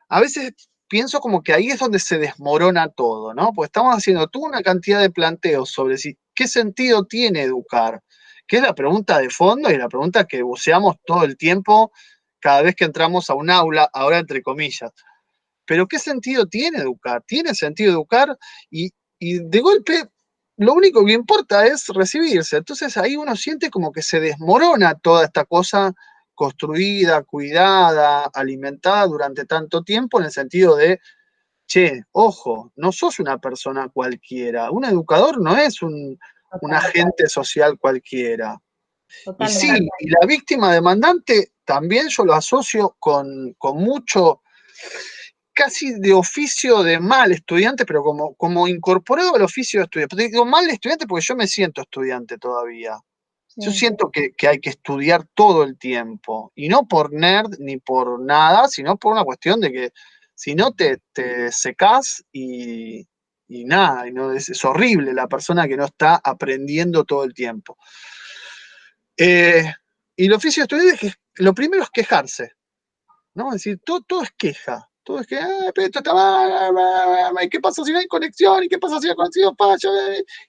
a veces pienso como que ahí es donde se desmorona todo, ¿no? Pues estamos haciendo toda una cantidad de planteos sobre si, qué sentido tiene educar, que es la pregunta de fondo y la pregunta que buceamos todo el tiempo cada vez que entramos a un aula, ahora entre comillas. Pero ¿qué sentido tiene educar? ¿Tiene sentido educar? Y de golpe lo único que importa es recibirse. Entonces ahí uno siente como que se desmorona toda esta cosa construida, cuidada, alimentada durante tanto tiempo en el sentido de, che, ojo, no sos una persona cualquiera. Un educador no es un total, agente social cualquiera. Y sí, totalmente. y la víctima demandante también yo lo asocio con mucho casi de oficio de mal estudiante, pero como incorporado al oficio de estudiante. Pero digo mal estudiante porque yo me siento estudiante todavía. Yo Sí, siento que hay que estudiar todo el tiempo, y no por nerd ni por nada, sino por una cuestión de que si no te secás y nada, y no, es horrible la persona que no está aprendiendo todo el tiempo. Eh, y el oficio de estudiante es que lo primero es quejarse, ¿no? Es decir, todo es queja. Todo es que, pero esto está mal, ¿y qué pasa si no hay conexión? ¿Y qué pasa si la conexión falla?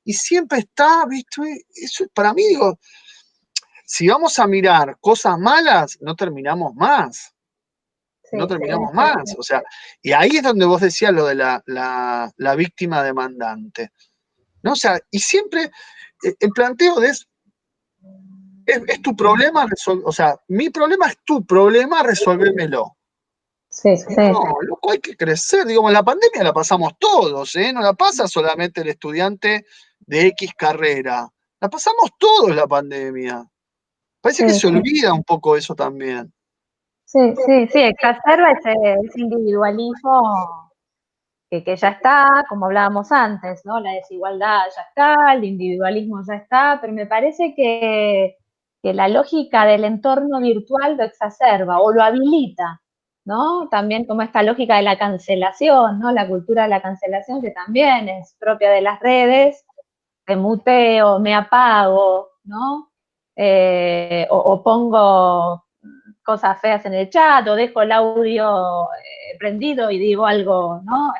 Y siempre está, ¿viste? Eso para mí, digo, si vamos a mirar cosas malas, no terminamos más. No sí, sí, terminamos más. O sea, y ahí es donde vos decías lo de la víctima demandante. ¿No? O sea, y siempre el planteo es tu problema, o sea, mi problema es tu problema, resolvémelo. sí, Y sí, no, loco, hay que crecer. Digamos, la pandemia la pasamos todos, ¿eh? No la pasa solamente el estudiante de X carrera. La pasamos todos la pandemia. Parece que sí, se sí. olvida un poco eso también. Sí, sí, sí, exacerba ese individualismo que ya está, como hablábamos antes, ¿no? La desigualdad ya está, el individualismo ya está, pero me parece que la lógica del entorno virtual lo exacerba o lo habilita, ¿no? También como esta lógica de la cancelación, ¿no? La cultura de la cancelación que también es propia de las redes, me muteo, me apago, ¿no? O pongo cosas feas en el chat, o dejo el audio prendido y digo algo, ¿no?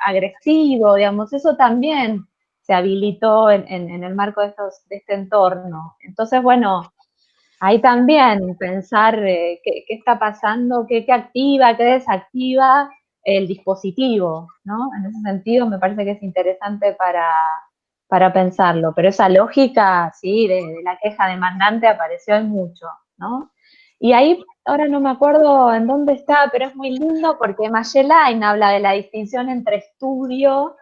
Agresivo, digamos, eso también se habilitó en el marco de este entorno. Entonces, bueno, ahí también pensar qué está pasando, qué activa, qué desactiva el dispositivo, ¿no? En ese sentido me parece que es interesante para pensarlo, pero esa lógica, sí, de la queja demandante apareció en mucho, ¿no? Y ahí, ahora no me acuerdo en dónde está, pero es muy lindo porque Magellain habla de la distinción entre estudio,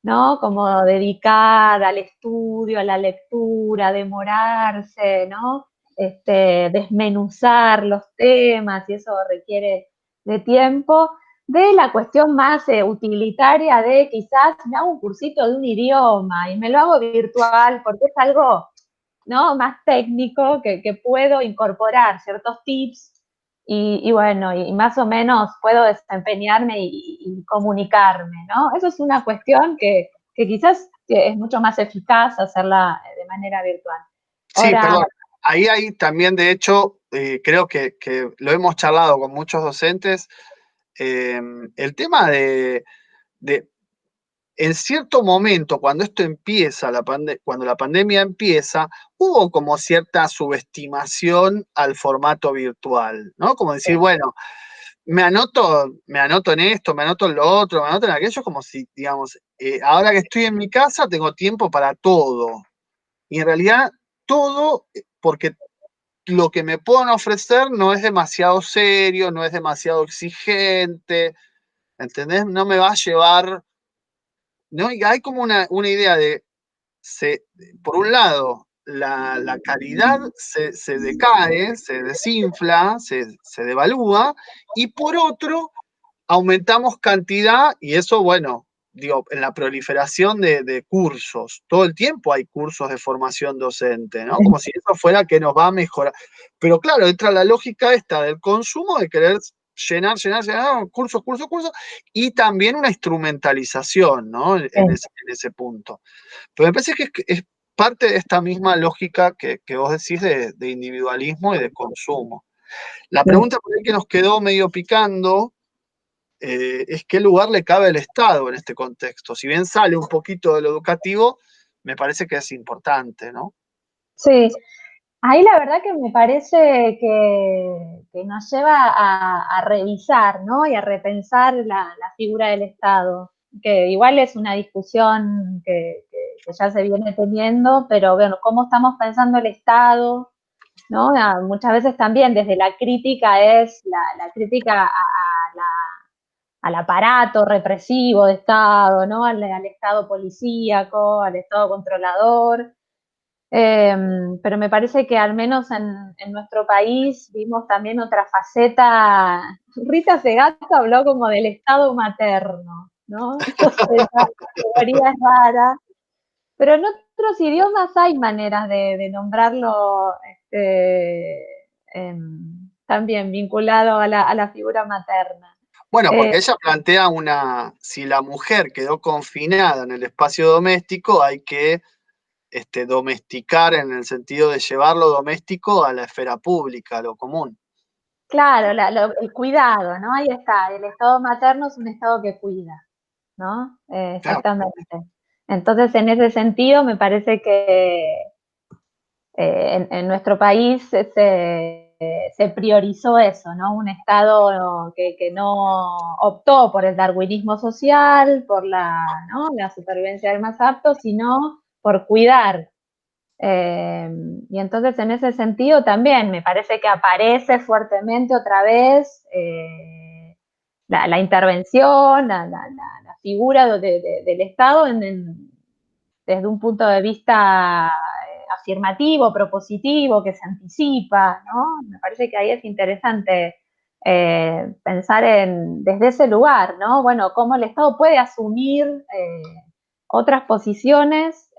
¿no? Como dedicar al estudio, a la lectura, demorarse, ¿no? Desmenuzar los temas y eso requiere de tiempo, de la cuestión más utilitaria de quizás me hago un cursito de un idioma y me lo hago virtual porque es algo, ¿no? Más técnico que puedo incorporar ciertos tips y bueno, y más o menos puedo desempeñarme y comunicarme, ¿no? Eso es una cuestión que quizás es mucho más eficaz hacerla de manera virtual. Sí, Ahora, perdón. Ahí hay también, de hecho, creo que lo hemos charlado con muchos docentes, el tema de en cierto momento, cuando esto empieza, cuando la pandemia empieza, hubo como cierta subestimación al formato virtual, ¿no? Como decir, bueno, me anoto en esto, me anoto en lo otro, me anoto en aquello, como si, digamos, ahora que estoy en mi casa tengo tiempo para todo. Y en realidad, todo, porque lo que me puedan ofrecer no es demasiado serio, no es demasiado exigente, ¿entendés? No me va a llevar, ¿no? Y hay como una idea de, se, por un lado, la calidad se decae, se desinfla, se devalúa, y por otro, aumentamos cantidad y eso, bueno, digo, en la proliferación de cursos, todo el tiempo hay cursos de formación docente, ¿no? Como si eso fuera que nos va a mejorar. Pero claro, entra la lógica esta del consumo, de querer llenar, cursos, cursos, cursos, y también una instrumentalización, ¿no? En ese punto. Pero me parece que es parte de esta misma lógica que vos decís de individualismo y de consumo. La pregunta por ahí que nos quedó medio picando es qué lugar le cabe al Estado en este contexto. Si bien sale un poquito de lo educativo, me parece que es importante, ¿no? sí, ahí la verdad que me parece que nos lleva a revisar, ¿no? Y a repensar la figura del Estado, que igual es una discusión que ya se viene teniendo, pero bueno, cómo estamos pensando el Estado, ¿no? Muchas veces también desde la crítica es la crítica al aparato represivo de Estado, ¿no? Al Estado policíaco, al Estado controlador. Pero me parece que al menos en nuestro país vimos también otra faceta. Rita Segato habló como del Estado materno, ¿no? No sé, esa teoría es rara, pero en otros idiomas hay maneras de nombrarlo también vinculado a la figura materna. Bueno, Eh, porque ella plantea si la mujer quedó confinada en el espacio doméstico, hay que domesticar en el sentido de llevar lo doméstico a la esfera pública, a lo común. claro, el cuidado, ¿no? Ahí está, el Estado materno es un Estado que cuida, ¿no? Claro. Exactamente. Entonces, en ese sentido, me parece que en nuestro país se priorizó eso, ¿no? Un Estado que no optó por el darwinismo social, por ¿no? la supervivencia del más apto, sino por cuidar. Y entonces, en ese sentido, también me parece que aparece fuertemente otra vez la intervención, la figura del Estado desde un punto de vista afirmativo, propositivo, que se anticipa, ¿no? Me parece que ahí es interesante pensar desde ese lugar, ¿no? Bueno, cómo el Estado puede asumir otras posiciones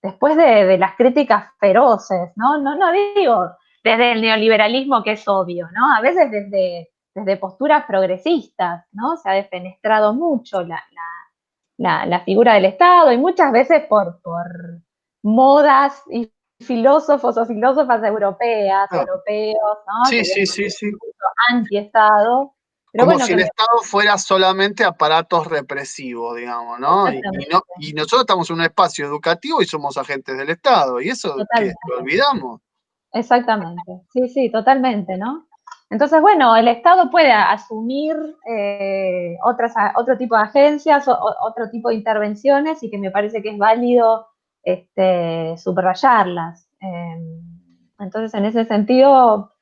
después de las críticas feroces, ¿no? No digo desde el neoliberalismo, que es obvio, ¿no? A veces desde posturas progresistas, ¿no? Se ha defenestrado mucho la figura del Estado y muchas veces por modas y filósofos o filósofas europeas, Claro. europeos, ¿no? Sí, Que sí, vienen sí, sí. anti-Estado, pero Como bueno, si que el Estado fuera solamente aparatos represivos, digamos, ¿no? exactamente, Y nosotros estamos en un espacio educativo y somos agentes del Estado. ¿Y eso qué? totalmente, ¿Lo olvidamos? exactamente, sí, sí, totalmente, ¿no? Entonces, bueno, el Estado puede asumir otro tipo de agencias, otro tipo de intervenciones y que me parece que es válido subrayarlas. Entonces, en ese sentido,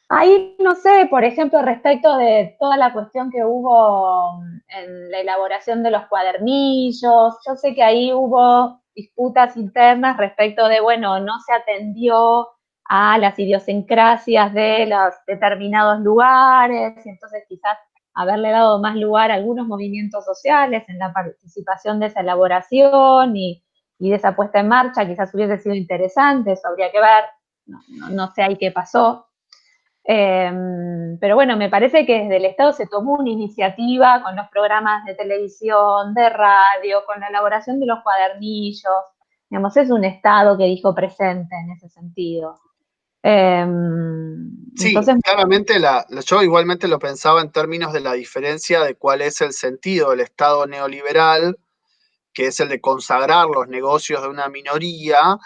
ahí no sé, por ejemplo, respecto de toda la cuestión que hubo en la elaboración de los cuadernillos, yo sé que ahí hubo disputas internas respecto de, bueno, no se atendió a las idiosincrasias de los determinados lugares, y entonces quizás haberle dado más lugar a algunos movimientos sociales en la participación de esa elaboración y de esa puesta en marcha, quizás hubiese sido interesante, eso habría que ver, no sé ahí qué pasó. Pero bueno, me parece que desde el Estado se tomó una iniciativa con los programas de televisión, de radio, con la elaboración de los cuadernillos. Digamos, es un Estado que dijo presente en ese sentido. Sí, Entonces, claramente yo igualmente lo pensaba en términos de la diferencia de cuál es el sentido del Estado neoliberal, que es el de consagrar los negocios de una minoría.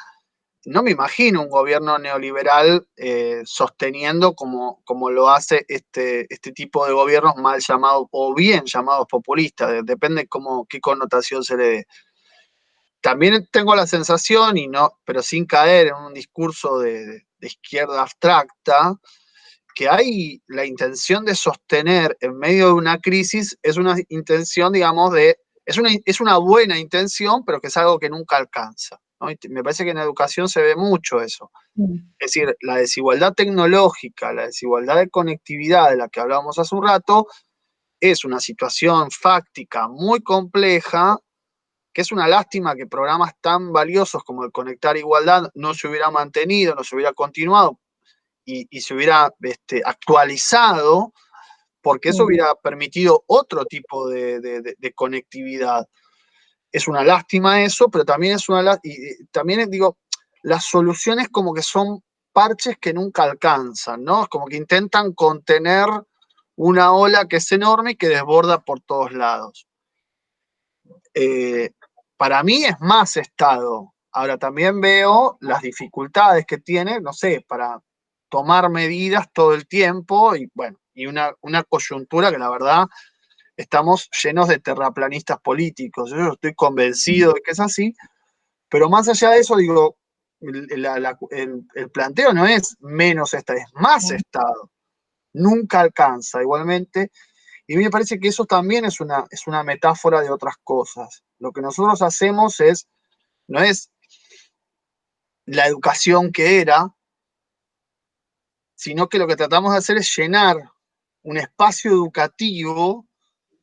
No me imagino un gobierno neoliberal sosteniendo como lo hace este tipo de gobiernos mal llamados o bien llamados populistas, depende qué connotación se le dé. También tengo la sensación, pero sin caer en un discurso de izquierda abstracta, que hay la intención de sostener en medio de una crisis, es una intención, digamos, es una buena intención, pero que es algo que nunca alcanza, ¿no? Y me parece que en educación se ve mucho eso. Es decir, la desigualdad tecnológica, la desigualdad de conectividad de la que hablábamos hace un rato, es una situación fáctica muy compleja, que es una lástima que programas tan valiosos como el Conectar Igualdad no se hubiera mantenido, no se hubiera continuado, y se hubiera actualizado, porque eso hubiera permitido otro tipo de conectividad. Es una lástima eso, pero también es y también digo, las soluciones como que son parches que nunca alcanzan, ¿no? Es como que intentan contener una ola que es enorme y que desborda por todos lados. Para mí es más Estado. Ahora también veo las dificultades que tiene, no sé, para tomar medidas todo el tiempo y bueno, y una coyuntura que la verdad estamos llenos de terraplanistas políticos. Yo estoy convencido de que es así, pero más allá de eso, digo, el planteo no es menos Estado, es más Estado. Nunca alcanza igualmente. Y a mí me parece que eso también es una metáfora de otras cosas. Lo que nosotros hacemos no es la educación que era, sino que lo que tratamos de hacer es llenar un espacio educativo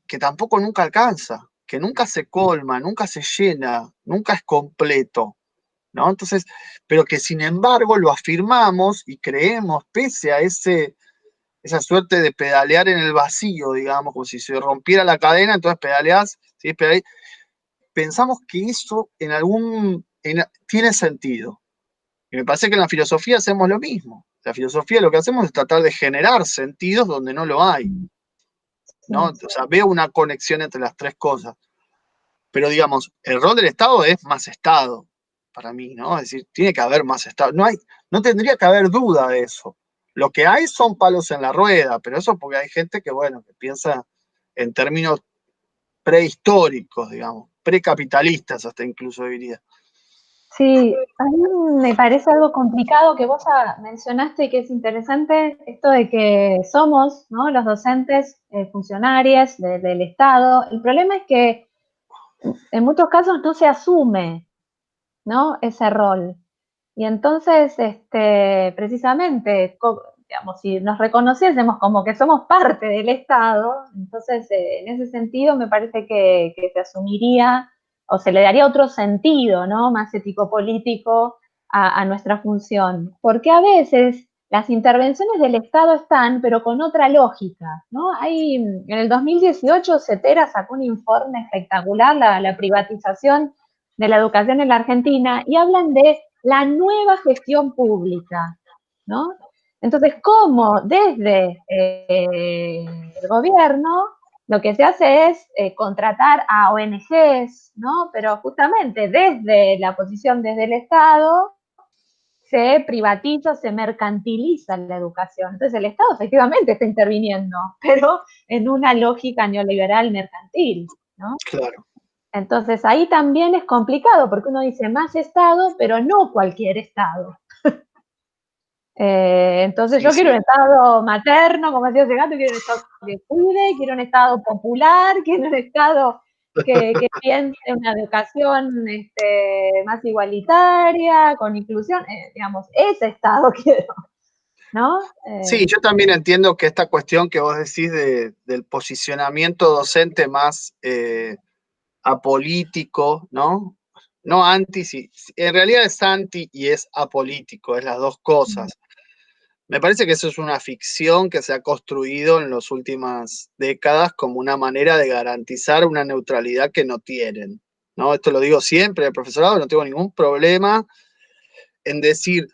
que tampoco nunca alcanza, que nunca se colma, nunca se llena, nunca es completo, ¿no? Entonces, pero que sin embargo lo afirmamos y creemos, pese a esa suerte de pedalear en el vacío, digamos, como si se rompiera la cadena, entonces pedaleás, ¿sí? Pensamos que eso tiene sentido. Y me parece que en la filosofía hacemos lo mismo. La filosofía lo que hacemos es tratar de generar sentidos donde no lo hay, ¿no? O sea, veo una conexión entre las tres cosas. Pero digamos, el rol del Estado es más Estado, para mí, ¿no? Es decir, tiene que haber más Estado. No tendría que haber duda de eso. Lo que hay son palos en la rueda, pero eso porque hay gente que, bueno, que piensa en términos prehistóricos, digamos, precapitalistas hasta incluso diría. sí, a mí me parece algo complicado que vos mencionaste y que es interesante, esto de que somos, ¿no?, los docentes funcionarios del Estado. El problema es que en muchos casos no se asume, ¿no?, ese rol. Y entonces, precisamente, digamos, si nos reconociésemos como que somos parte del Estado, entonces en ese sentido me parece que se asumiría o se le daría otro sentido, ¿no?, más ético-político a nuestra función. Porque a veces las intervenciones del Estado están, pero con otra lógica, ¿no? En el 2018 CETERA sacó un informe espectacular, la privatización de la educación en la Argentina, y hablan de la nueva gestión pública, ¿no? Entonces, ¿cómo desde el gobierno lo que se hace es contratar a ONGs, ¿no? Pero justamente desde la posición, desde el Estado, se privatiza, se mercantiliza la educación. Entonces el Estado efectivamente está interviniendo, pero en una lógica neoliberal mercantil, ¿no? Claro. Entonces ahí también es complicado, porque uno dice más Estado, pero no cualquier Estado. Entonces Sí, yo quiero sí. un Estado materno, como decía ese gato, quiero un Estado que cuide, quiero un Estado popular, quiero un Estado que piense en una educación más igualitaria, con inclusión, digamos, ese Estado quiero, ¿no? Sí, yo también entiendo que esta cuestión que vos decís del posicionamiento docente más apolítico, ¿no? No anti, sí, en realidad es anti y es apolítico, es las dos cosas. Me parece que eso es una ficción que se ha construido en las últimas décadas como una manera de garantizar una neutralidad que no tienen, ¿no? Esto lo digo siempre al profesorado, no tengo ningún problema en decir,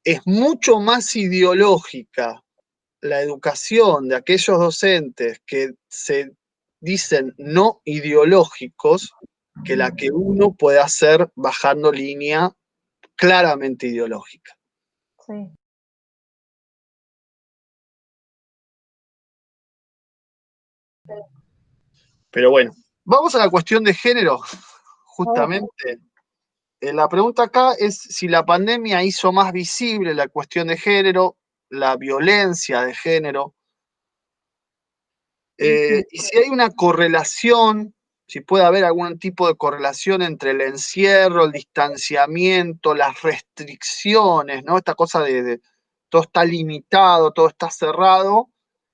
es mucho más ideológica la educación de aquellos docentes que se dicen no ideológicos que la que uno puede hacer bajando línea claramente ideológica. Sí. Pero bueno, vamos a la cuestión de género, Oh, justamente. La pregunta acá es si la pandemia hizo más visible la cuestión de género, la violencia de género, ujú. y si hay una correlación, si puede haber algún tipo de correlación entre el encierro, el distanciamiento, las restricciones, ¿no? Esta cosa de todo está limitado, todo está cerrado,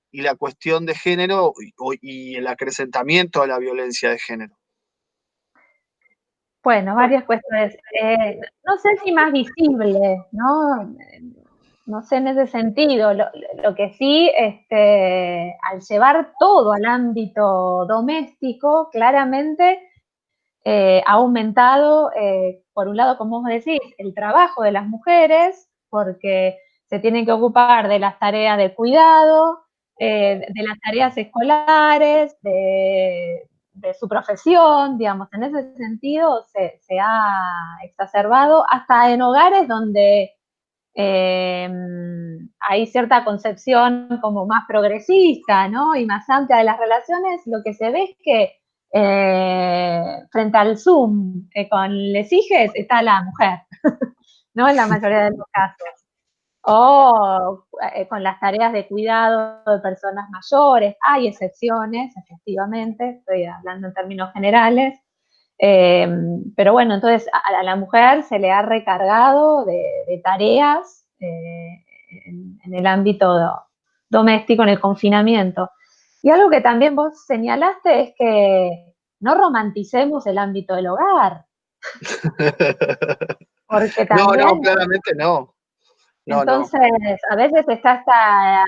y la cuestión de género y el acrecentamiento de la violencia de género. Bueno, varias cuestiones. No sé si más visible, ¿no? No sé en ese sentido. Lo que sí, al llevar todo al ámbito doméstico, claramente ha aumentado, por un lado, como vos decís, el trabajo de las mujeres, porque se tienen que ocupar de las tareas de cuidado, de las tareas escolares, de su profesión, digamos, en ese sentido se ha exacerbado hasta en hogares donde eh, hay cierta concepción como más progresista, ¿no? Y más amplia de las relaciones, lo que se ve es que frente al Zoom con les hijes está la mujer, ¿no? En la mayoría de los casos. O con las tareas de cuidado de personas mayores. Hay excepciones, efectivamente, estoy hablando en términos generales. Pero bueno, entonces a la mujer se le ha recargado de tareas en el ámbito doméstico, en el confinamiento. Y algo que también vos señalaste es que no romanticemos el ámbito del hogar, porque No, no, también, claramente no. No, no. entonces, a veces está hasta,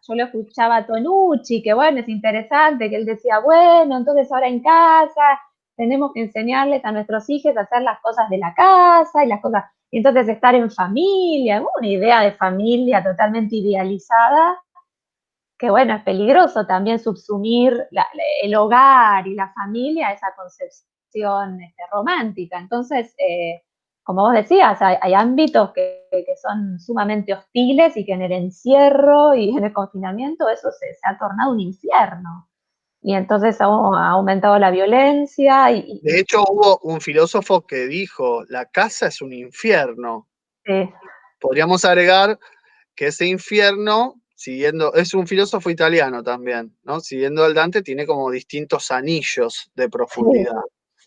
yo lo escuchaba a Tonucci, que bueno, es interesante, que él decía, bueno, entonces ahora en casa tenemos que enseñarles a nuestros hijos a hacer las cosas de la casa y las cosas, y entonces estar en familia, una idea de familia totalmente idealizada, que bueno, es peligroso también subsumir el hogar y la familia a esa concepción romántica. Entonces, como vos decías, hay ámbitos que son sumamente hostiles y que en el encierro y en el confinamiento eso se ha tornado un infierno. Y entonces ha aumentado la violencia De hecho, hubo un filósofo que dijo, la casa es un infierno. sí, Podríamos agregar que ese infierno, siguiendo, es un filósofo italiano también, ¿no? Siguiendo al Dante, tiene como distintos anillos de sí, profundidad,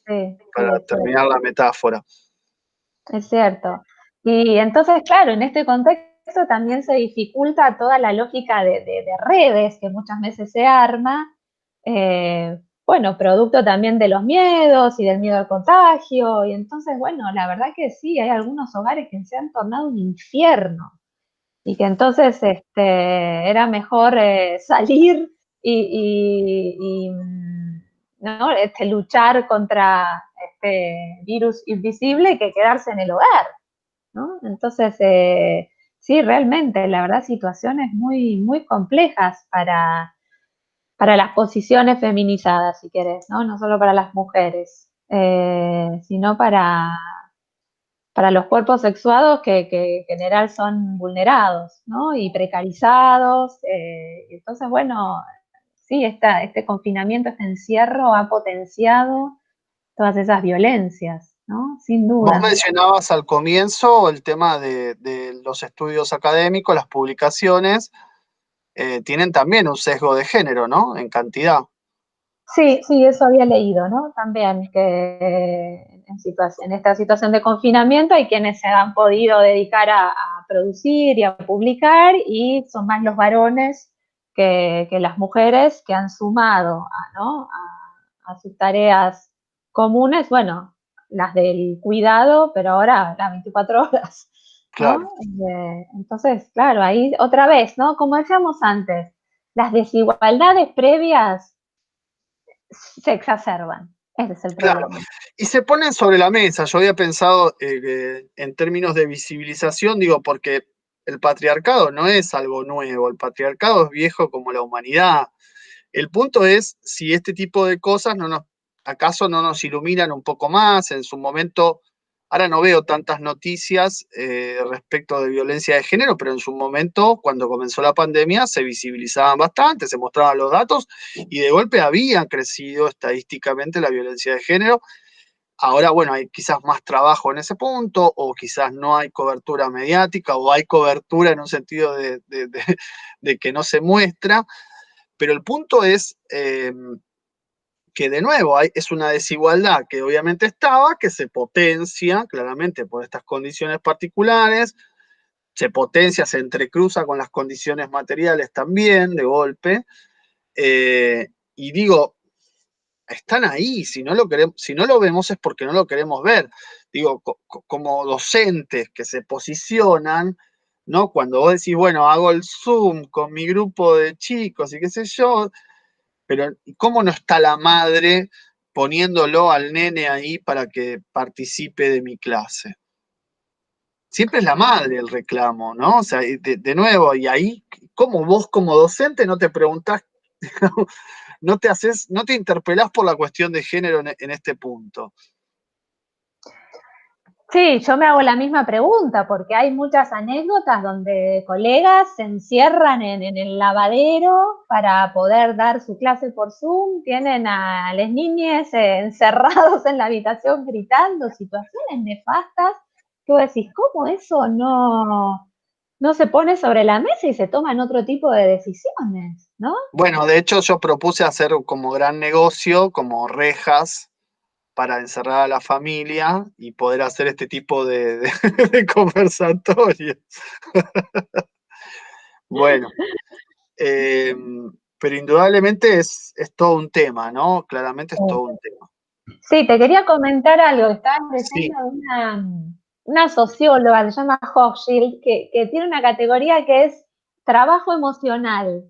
sí, para terminar la metáfora. es cierto. Y entonces, claro, en este contexto también se dificulta toda la lógica de redes que muchas veces se arma, bueno, producto también de los miedos y del miedo al contagio. Y entonces, bueno, la verdad que sí, hay algunos hogares que se han tornado un infierno y que entonces era mejor salir ¿no? Luchar contra este virus invisible que quedarse en el hogar, ¿no? Entonces, sí, realmente, la verdad, situaciones muy, muy complejas para las posiciones feminizadas, si querés, ¿no? No solo para las mujeres, sino para los cuerpos sexuados que en general son vulnerados, ¿no? Y precarizados. Entonces, bueno, sí, este confinamiento, este encierro ha potenciado todas esas violencias, ¿no? Sin Vos duda. mencionabas al comienzo el tema de los estudios académicos, las publicaciones, tienen también un sesgo de género, ¿no? En cantidad. Sí, sí, eso había leído, ¿no? También que en esta situación de confinamiento hay quienes se han podido dedicar a producir y a publicar y son más los varones que las mujeres que han sumado ¿no? a sus tareas comunes, bueno, las del cuidado, pero ahora las 24 horas, Claro. ¿no? Entonces, claro, ahí otra vez, ¿no? Como decíamos antes, las desigualdades previas se exacerban. Ese es el Claro, problema. y se ponen sobre la mesa. Yo había pensado en términos de visibilización, digo, porque el patriarcado no es algo nuevo, el patriarcado es viejo como la humanidad. El punto es si este tipo de cosas acaso no nos iluminan un poco más. En su momento, ahora no veo tantas noticias respecto de violencia de género, pero en su momento, cuando comenzó la pandemia, se visibilizaban bastante, se mostraban los datos y de golpe había crecido estadísticamente la violencia de género. Ahora, bueno, hay quizás más trabajo en ese punto, o quizás no hay cobertura mediática, o hay cobertura en un sentido de que no se muestra, pero el punto es que de nuevo es una desigualdad que obviamente estaba, que se potencia claramente por estas condiciones particulares, se potencia, se entrecruza con las condiciones materiales también de golpe, y digo, están ahí, si no lo vemos es porque no lo queremos ver. Digo, como docentes que se posicionan, ¿no? Cuando vos decís, bueno, hago el Zoom con mi grupo de chicos y qué sé yo, pero ¿cómo no está la madre poniéndolo al nene ahí para que participe de mi clase? Siempre es la madre el reclamo, ¿no? O sea, de nuevo, y ahí, ¿cómo vos como docente no te preguntás, no te interpelás por la cuestión de género en este punto? Sí, yo me hago la misma pregunta, porque hay muchas anécdotas donde colegas se encierran en el lavadero para poder dar su clase por Zoom, tienen a las niñas encerrados en la habitación gritando, situaciones nefastas, que vos decís, ¿cómo eso no se pone sobre la mesa y se toman otro tipo de decisiones, ¿no? Bueno, de hecho yo propuse hacer como gran negocio, como rejas para encerrar a la familia y poder hacer este tipo de conversatorios. Bueno, eh, pero indudablemente es todo un tema, ¿no? Claramente es todo un tema. Sí, te quería comentar algo. Estaba Sí, leyendo una socióloga, se llama Hochschild, que tiene una categoría que es trabajo emocional.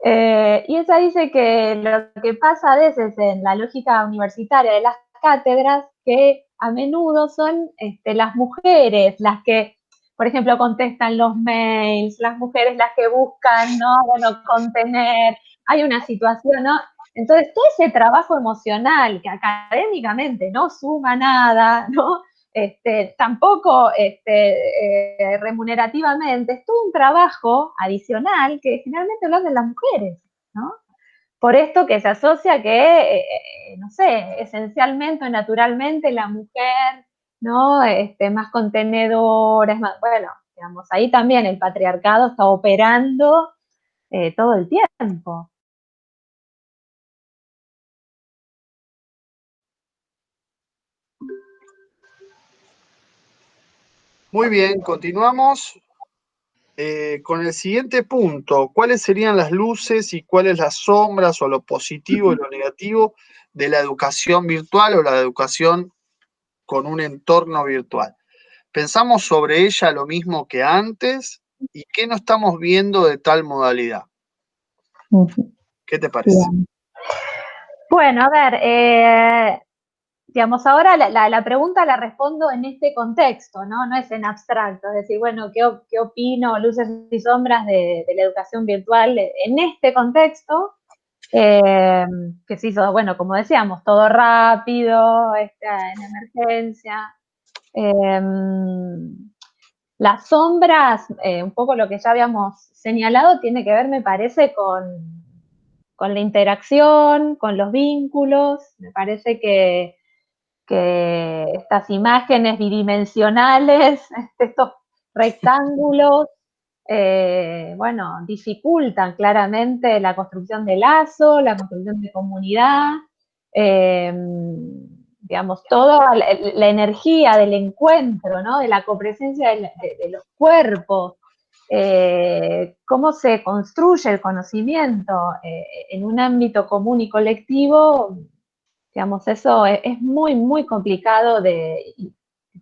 Y ella dice que lo que pasa a veces en la lógica universitaria de las cátedras, que a menudo son las mujeres las que, por ejemplo, contestan los mails, las mujeres las que buscan, ¿no? Bueno, contener, hay una situación, ¿no? Entonces, todo ese trabajo emocional que académicamente no suma nada, ¿no? Tampoco remunerativamente, es todo un trabajo adicional que generalmente lo hacen las mujeres, ¿no? Por esto que se asocia que, no sé, esencialmente o naturalmente la mujer, ¿no? Más contenedora, es más, bueno, digamos, ahí también el patriarcado está operando todo el tiempo. muy bien, continuamos con el siguiente punto. ¿Cuáles serían las luces y cuáles las sombras o lo positivo y lo negativo de la educación virtual o la educación con un entorno virtual? ¿Pensamos sobre ella lo mismo que antes? ¿Y qué no estamos viendo de tal modalidad? ¿Qué te parece? Bien. Bueno, a ver, digamos, ahora la pregunta la respondo en este contexto, ¿no? No es en abstracto, es decir, bueno, ¿qué opino, luces y sombras de la educación virtual en este contexto? Que se hizo, bueno, como decíamos, todo rápido, en emergencia. Eh, las sombras, un poco lo que ya habíamos señalado, tiene que ver, me parece, con la interacción, con los vínculos. Me parece que estas imágenes bidimensionales, estos rectángulos, bueno, dificultan claramente la construcción de lazo, la construcción de comunidad, eh, digamos, toda la energía del encuentro, ¿no? De la copresencia de los cuerpos, cómo se construye el conocimiento en un ámbito común y colectivo, digamos, eso es muy, muy complicado y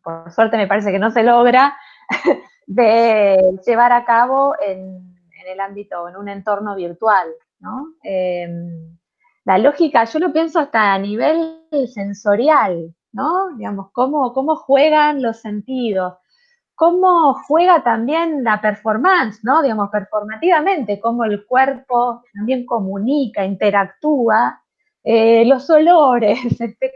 por suerte me parece que no se logra de llevar a cabo en el ámbito, en un entorno virtual, ¿no? La lógica, yo lo pienso hasta a nivel sensorial, ¿no? Digamos, cómo juegan los sentidos, cómo juega también la performance, ¿no? Digamos, performativamente, cómo el cuerpo también comunica, interactúa, los olores,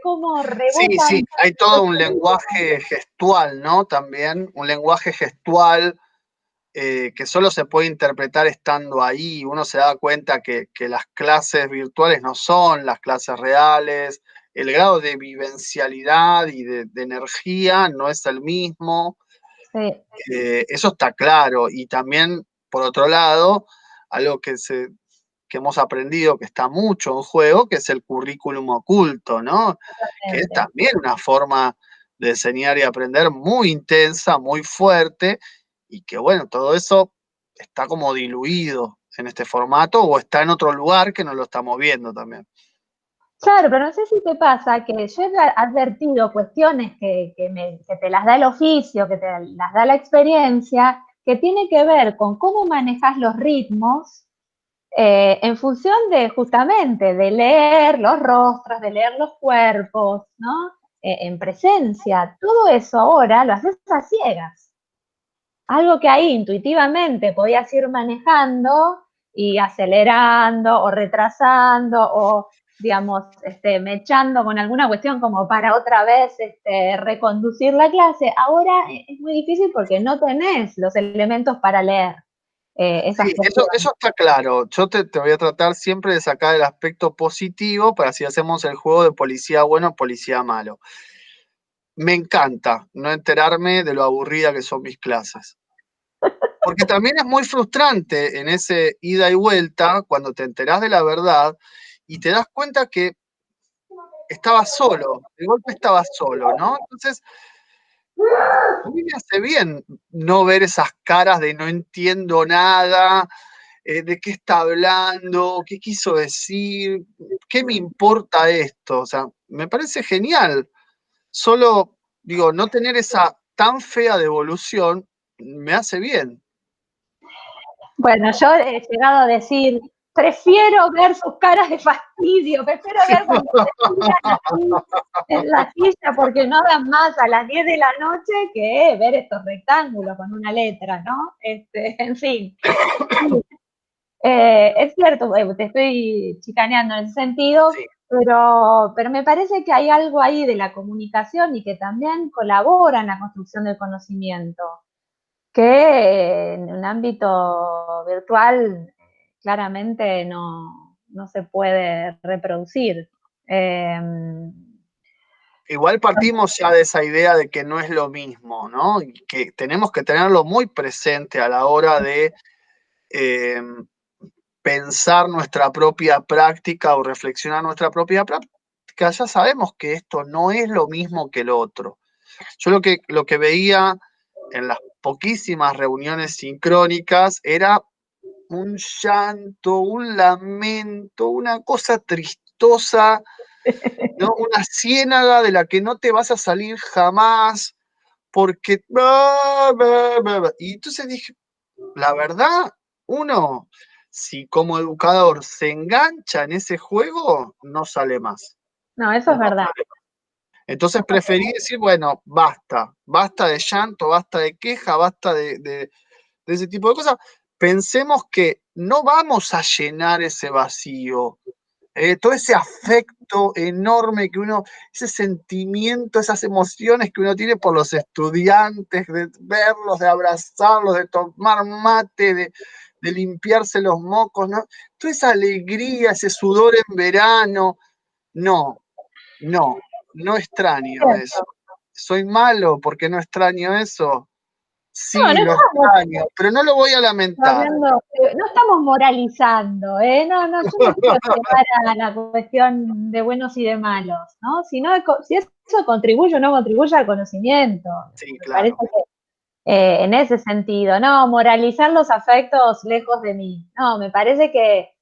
cómo Sí, rebotan. sí, hay todo un lenguaje gestual, ¿no? También un lenguaje gestual que solo se puede interpretar estando ahí. Uno se da cuenta que las clases virtuales no son las clases reales, el grado de vivencialidad y de energía no es el mismo. Sí. Eso está claro. Y también, por otro lado, algo que hemos aprendido que está mucho en juego, que es el currículum oculto, ¿no? Que es también una forma de enseñar y aprender muy intensa, muy fuerte, y que bueno, todo eso está como diluido en este formato o está en otro lugar que no lo estamos viendo también. Claro, pero no sé si te pasa que yo he advertido cuestiones que te las da el oficio, que te las da la experiencia, que tiene que ver con cómo manejas los ritmos en función de justamente de leer los rostros, de leer los cuerpos, ¿no? En presencia. Todo eso ahora lo haces a ciegas. Algo que ahí intuitivamente podías ir manejando y acelerando o retrasando o, digamos, mechando con alguna cuestión como para otra vez reconducir la clase, ahora es muy difícil porque no tenés los elementos para leer esas Sí, eso cuestiones. está claro. Yo te voy a tratar siempre de sacar el aspecto positivo para si hacemos el juego de policía bueno, policía malo. Me encanta no enterarme de lo aburrida que son mis clases. Porque también es muy frustrante en ese ida y vuelta cuando te enterás de la verdad y te das cuenta que estabas solo, de golpe estabas solo, ¿no? Entonces, a mí me hace bien no ver esas caras de no entiendo nada, de qué está hablando, qué quiso decir, qué me importa esto. O sea, me parece genial. Solo, digo, no tener esa tan fea devolución me hace bien. Bueno, yo he llegado a decir, prefiero ver sus caras de fastidio, prefiero ver cuando se tiran así en la silla porque no dan más a las 10 de la noche que ver estos rectángulos con una letra, ¿no? En fin. Es cierto, te estoy chicaneando en ese sentido, Sí. pero me parece que hay algo ahí de la comunicación y que también colabora en la construcción del conocimiento que en un ámbito virtual claramente no se puede reproducir. Igual partimos ya de esa idea de que no es lo mismo, ¿no? Y que tenemos que tenerlo muy presente a la hora de eh, pensar nuestra propia práctica o reflexionar nuestra propia práctica. Ya sabemos que esto no es lo mismo que lo otro. Yo lo que veía en las poquísimas reuniones sincrónicas era un llanto, un lamento, una cosa tristosa, ¿no? Una ciénaga de la que no te vas a salir jamás, porque... Y entonces dije, la verdad, uno, si como educador se engancha en ese juego, no sale más. No, eso es No verdad. sale más. Entonces preferí decir, bueno, basta, basta de llanto, basta de queja, basta de ese tipo de cosas. Pensemos que no vamos a llenar ese vacío, todo ese afecto enorme que uno, ese sentimiento, esas emociones que uno tiene por los estudiantes, de verlos, de abrazarlos, de tomar mate, de limpiarse los mocos, ¿no? Toda esa alegría, ese sudor en verano, no, no extraño eso. ¿Soy malo porque no extraño eso? No, Sí, no lo estamos extraño, pero no lo voy a lamentar. hablando, no estamos moralizando, ¿eh? No, yo no quiero llegar a la cuestión de buenos y de malos, ¿no? Si eso contribuye o no contribuye al conocimiento, Sí, me parece claro. que en ese sentido, no, moralizar los afectos lejos de mí. No, me parece que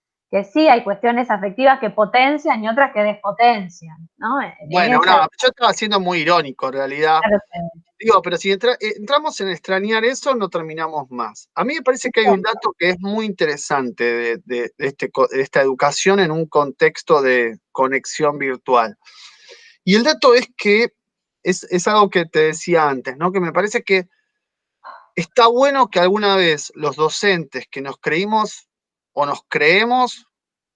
sí hay cuestiones afectivas que potencian y otras que despotencian, ¿no? En Bueno, esa, no, yo estaba siendo muy irónico en realidad. ya lo sé. Digo, pero si entramos en extrañar eso, no terminamos más. A mí me parece que hay un dato que es muy interesante de esta educación en un contexto de conexión virtual. Y el dato es que es algo que te decía antes, ¿no? Que me parece que está bueno que alguna vez los docentes que nos creímos o nos creemos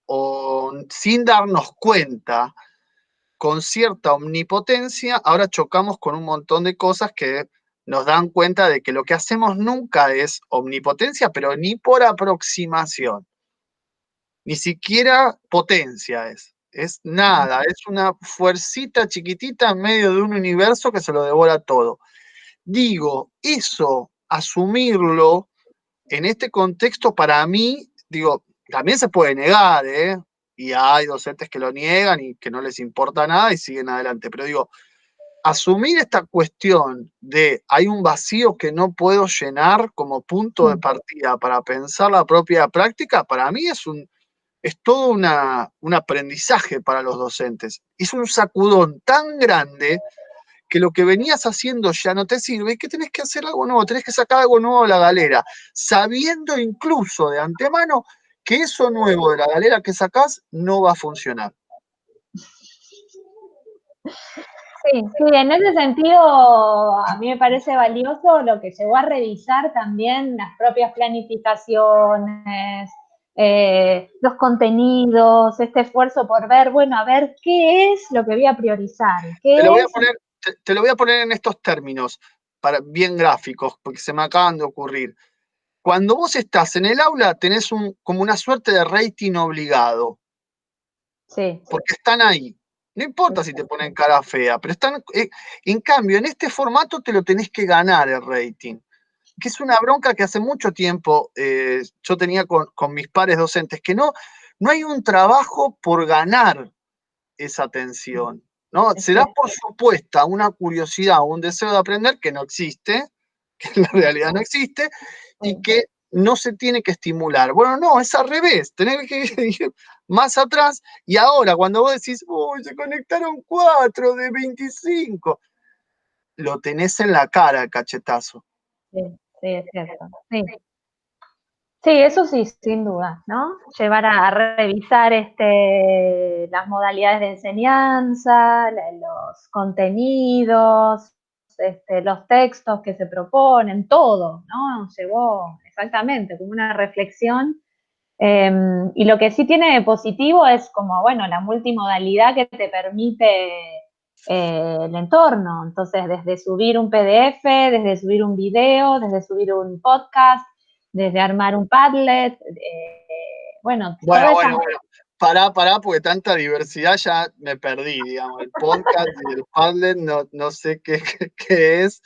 o sin darnos cuenta, con cierta omnipotencia, ahora chocamos con un montón de cosas que nos dan cuenta de que lo que hacemos nunca es omnipotencia, pero ni por aproximación, ni siquiera potencia es nada, es una fuercita chiquitita en medio de un universo que se lo devora todo. Digo, eso, asumirlo en este contexto para mí, digo, también se puede negar, ¿eh? Y hay docentes que lo niegan y que no les importa nada y siguen adelante. Pero digo, asumir esta cuestión de hay un vacío que no puedo llenar como punto de partida para pensar la propia práctica, para mí es todo un aprendizaje para los docentes. Es un sacudón tan grande que lo que venías haciendo ya no te sirve y que tenés que hacer algo nuevo, tenés que sacar algo nuevo de la galera, sabiendo incluso de antemano que eso nuevo de la galera que sacás no va a funcionar. Sí, sí, en ese sentido a mí me parece valioso lo que llegó a revisar también las propias planificaciones, los contenidos, este esfuerzo por ver, bueno, a ver qué es lo que voy a priorizar, Te lo qué voy a es. poner, te lo voy a poner en estos términos, bien gráficos, porque se me acaban de ocurrir. Cuando vos estás en el aula, tenés como una suerte de rating obligado, Sí. porque están ahí. No importa si te ponen cara fea, pero están. En cambio, en este formato te lo tenés que ganar el rating, que es una bronca que hace mucho tiempo yo tenía con mis pares docentes, que no hay un trabajo por ganar esa atención, ¿no? Se da por supuesta una curiosidad, un deseo de aprender que no existe, que en la realidad no existe, y que no se tiene que estimular. Bueno, no, es al revés, tenés que ir más atrás, y ahora cuando vos decís, uy, se conectaron 4 de 25, lo tenés en la cara el cachetazo. Sí, sí, es cierto. Sí. Sí, eso sí, sin duda, ¿no? Llevar a revisar las modalidades de enseñanza, los contenidos, los textos que se proponen, todo, ¿no? Llevó exactamente como una reflexión. Y lo que sí tiene de positivo es como, bueno, la multimodalidad que te permite el entorno. Entonces, desde subir un PDF, desde subir un video, desde subir un podcast, desde armar un Padlet, bueno, Bueno, toda esa... bueno, bueno. Pará, porque tanta diversidad ya me perdí, digamos. El podcast y el Padlet no sé qué es.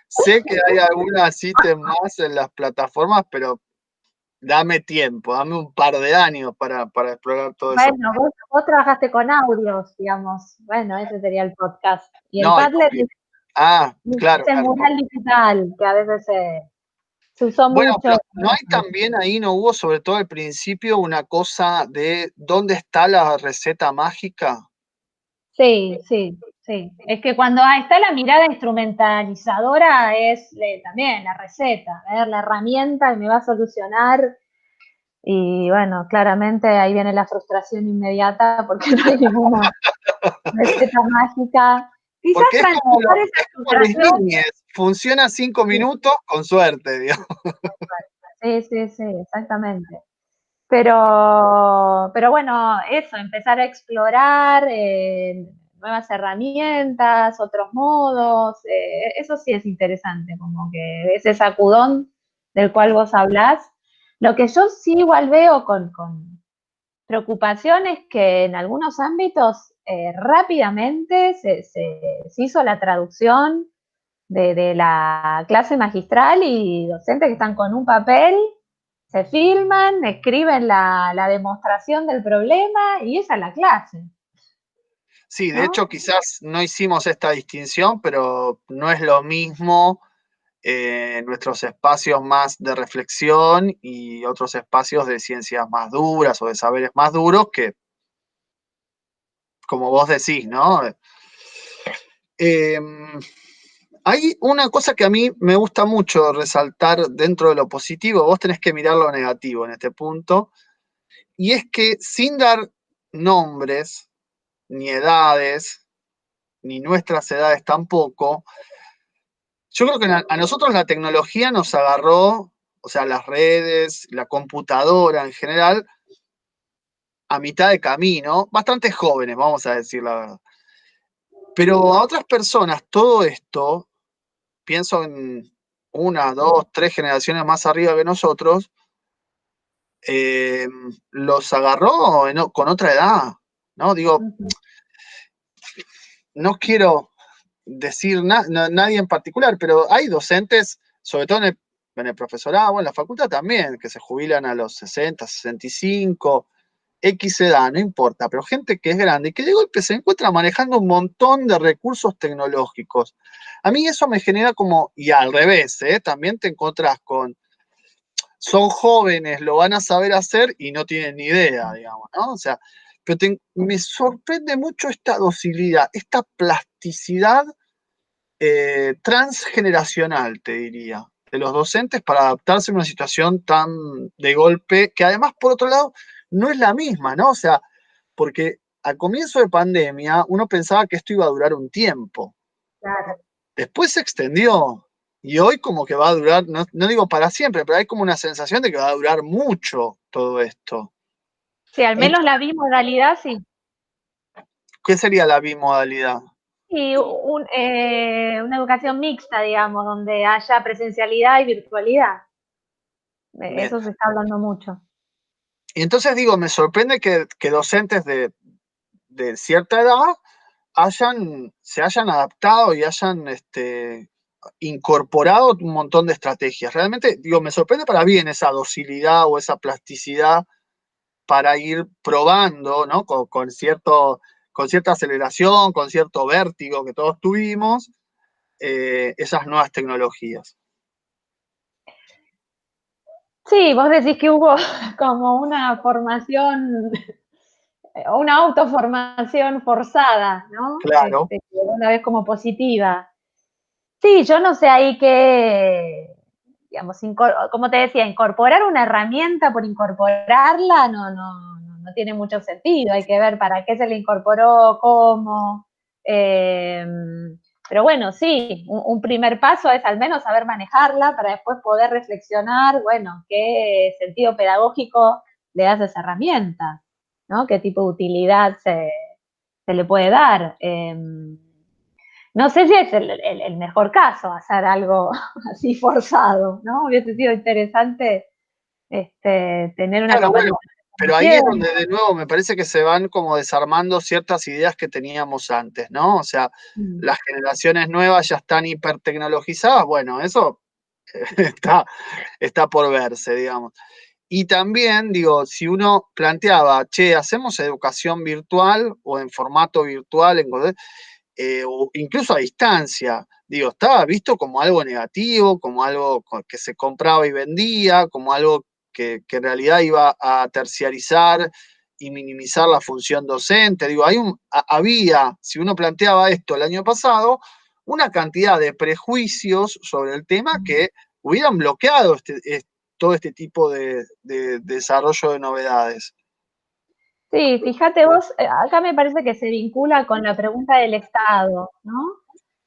Sé que hay algunas ítems más en las plataformas, pero dame tiempo, dame un par de años para explorar todo eso. Bueno, vos trabajaste con audios, digamos. Bueno, ese sería el podcast. Y el No, Padlet claro, es el claro. mural digital, que a veces se usó Bueno, mucho. pero no hay también ahí, no hubo, sobre todo al principio, una cosa de dónde está la receta mágica. Sí, sí, sí. Es que cuando está la mirada instrumentalizadora es también la receta, ver la herramienta que me va a solucionar. Y bueno, claramente ahí viene la frustración inmediata porque no hay ninguna receta mágica. Quizás Porque transitar esa es como Luis frustración. Núñez, funciona 5 Sí, minutos con suerte, digamos. sí, sí, sí, exactamente. Pero bueno, eso, empezar a explorar nuevas herramientas, otros modos, eso sí es interesante, como que ese sacudón del cual vos hablás. Lo que yo sí igual veo con preocupación es que en algunos ámbitos rápidamente se hizo la traducción de la clase magistral y docentes que están con un papel se filman, escriben la demostración del problema y esa es la clase, Sí, de ¿no? hecho quizás no hicimos esta distinción, pero no es lo mismo nuestros espacios más de reflexión y otros espacios de ciencias más duras o de saberes más duros que, como vos decís, ¿no? Eh, Hay una cosa que a mí me gusta mucho resaltar dentro de lo positivo, vos tenés que mirar lo negativo en este punto, y es que sin dar nombres, ni edades, ni nuestras edades tampoco, yo creo que a nosotros la tecnología nos agarró, o sea, las redes, la computadora en general, a mitad de camino, bastante jóvenes, vamos a decir la verdad. Pero a otras personas todo esto, pienso en una, dos, tres generaciones más arriba que nosotros, eh, los agarró con otra edad, ¿no? Digo, Ujú. no quiero decir nadie en particular, pero hay docentes, sobre todo en el profesorado, en la facultad también, que se jubilan a los 60, 65, X edad, no importa, pero gente que es grande y que de golpe se encuentra manejando un montón de recursos tecnológicos. A mí eso me genera como, y al revés, también te encontrás con, son jóvenes, lo van a saber hacer y no tienen ni idea, digamos, ¿no? O sea, pero me sorprende mucho esta docilidad, esta plasticidad transgeneracional, te diría, de los docentes para adaptarse a una situación tan de golpe, que además, por otro lado, no es la misma, ¿no? O sea, porque al comienzo de pandemia uno pensaba que esto iba a durar un tiempo, Claro. después se extendió y hoy como que va a durar, no digo para siempre, pero hay como una sensación de que va a durar mucho todo esto. Sí, al menos la bimodalidad sí. ¿Qué sería la bimodalidad? Y una educación mixta, digamos, donde haya presencialidad y virtualidad. Bien. Eso se está hablando mucho. Y entonces digo, me sorprende que docentes de cierta edad se hayan adaptado y hayan incorporado un montón de estrategias. Realmente, digo, me sorprende para bien esa docilidad o esa plasticidad para ir probando, ¿no? Con cierta aceleración, con cierto vértigo que todos tuvimos, esas nuevas tecnologías. Sí, vos decís que hubo como una formación, una autoformación forzada, ¿no? Claro. Una vez como positiva. Sí, yo no sé ahí qué, digamos, como te decía, incorporar una herramienta por incorporarla no tiene mucho sentido. Hay que ver para qué se le incorporó, cómo. Eh, pero bueno, sí, un primer paso es al menos saber manejarla para después poder reflexionar, bueno, qué sentido pedagógico le das a esa herramienta, ¿no? Qué tipo de utilidad se le puede dar. No sé si es el mejor caso hacer algo así forzado, ¿no? Hubiese sido interesante tener una Claro, bueno, pero ahí es capacitación. donde de nuevo me parece que se van como desarmando ciertas ideas que teníamos antes, ¿no? O sea, Mm. las generaciones nuevas ya están hipertecnologizadas, bueno, eso está por verse, digamos. Y también, digo, si uno planteaba, che, hacemos educación virtual o en formato virtual, o incluso a distancia, digo, estaba visto como algo negativo, como algo que se compraba y vendía, como algo que en realidad iba a terciarizar y minimizar la función docente. Digo, había, si uno planteaba esto el año pasado, una cantidad de prejuicios sobre el tema que hubieran bloqueado todo este tipo de desarrollo de novedades. Sí, fíjate vos, acá me parece que se vincula con la pregunta del Estado, ¿no?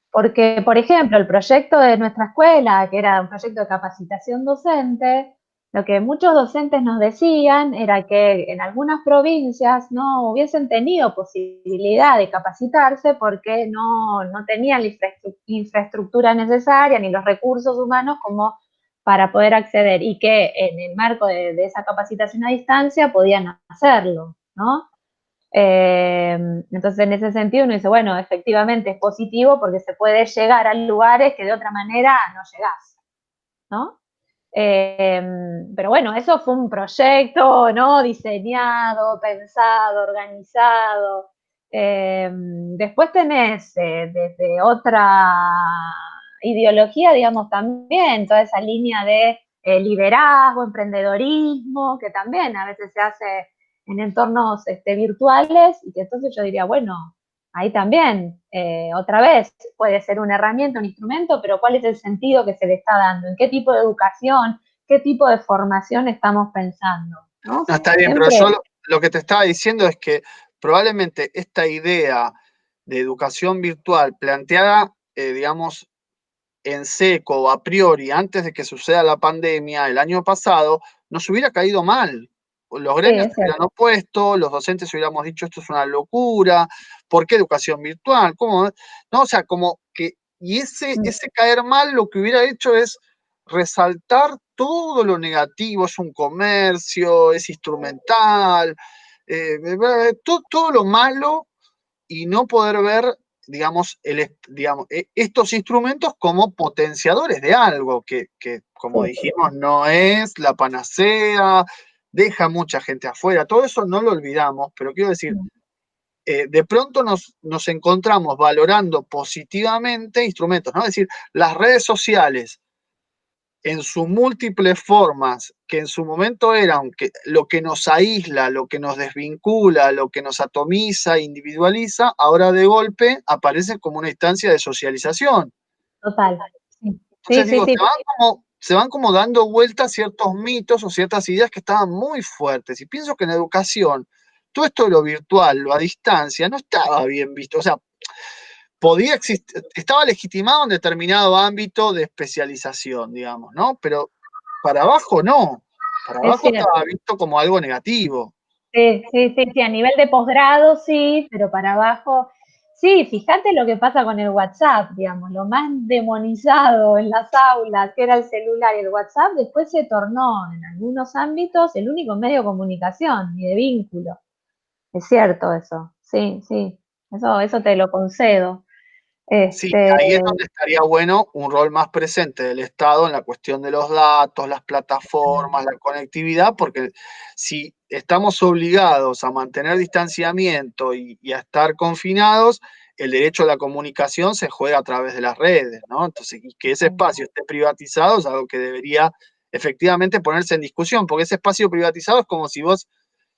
Porque, por ejemplo, el proyecto de nuestra escuela, que era un proyecto de capacitación docente, lo que muchos docentes nos decían era que en algunas provincias no hubiesen tenido posibilidad de capacitarse porque no tenían la infraestructura necesaria ni los recursos humanos como para poder acceder y que en el marco de esa capacitación a distancia podían hacerlo, ¿no? Entonces, en ese sentido, uno dice, bueno, efectivamente es positivo porque se puede llegar a lugares que de otra manera no llegás, ¿no? Pero bueno, eso fue un proyecto, ¿no? Diseñado, pensado, organizado. Después tenés desde otra ideología, digamos, también toda esa línea de liderazgo, emprendedorismo, que también a veces se hace en entornos virtuales y que entonces yo diría, bueno, ahí también, otra vez, puede ser una herramienta, un instrumento, pero ¿cuál es el sentido que se le está dando? ¿En qué tipo de educación, qué tipo de formación estamos pensando? ¿No? No, está bien, pero Siempre, yo lo que te estaba diciendo es que probablemente esta idea de educación virtual planteada, digamos, en seco o a priori, antes de que suceda la pandemia el año pasado, nos hubiera caído mal. Los sí, gremios es se hubieran cierto. opuesto, los docentes hubiéramos dicho esto es una locura, ¿por qué educación virtual? ¿Cómo? No, o sea, como que, y ese caer mal lo que hubiera hecho es resaltar todo lo negativo, es un comercio, es instrumental, todo lo malo y no poder ver, digamos, estos instrumentos como potenciadores de algo que, como Sí, dijimos, no es la panacea, deja mucha gente afuera. Todo eso no lo olvidamos, pero quiero decir, de pronto nos encontramos valorando positivamente instrumentos, ¿no? Es decir, las redes sociales en sus múltiples formas, que en su momento eran lo que nos aísla, lo que nos desvincula, lo que nos atomiza, individualiza, ahora de golpe aparece como una instancia de socialización. total. Sí, sí, Entonces sí, digo, sí. se van como dando vueltas ciertos mitos o ciertas ideas que estaban muy fuertes. Y pienso que en educación, todo esto de lo virtual, lo a distancia, no estaba bien visto. O sea, podía existir, estaba legitimado en determinado ámbito de especialización, digamos, ¿no? Pero para abajo no. Para Es abajo cierto. estaba visto como algo negativo. Sí, sí, sí, sí, a nivel de posgrado sí, pero para abajo, sí, fíjate lo que pasa con el WhatsApp, digamos, lo más demonizado en las aulas, que era el celular y el WhatsApp, después se tornó en algunos ámbitos el único medio de comunicación y de vínculo. Es cierto eso, sí, sí, eso te lo concedo. Sí, Este, ahí es donde estaría bueno un rol más presente del Estado en la cuestión de los datos, las plataformas, la conectividad, porque si estamos obligados a mantener distanciamiento y a estar confinados, el derecho a la comunicación se juega a través de las redes, ¿no? Entonces, y que ese espacio esté privatizado es algo que debería efectivamente ponerse en discusión, porque ese espacio privatizado es como si vos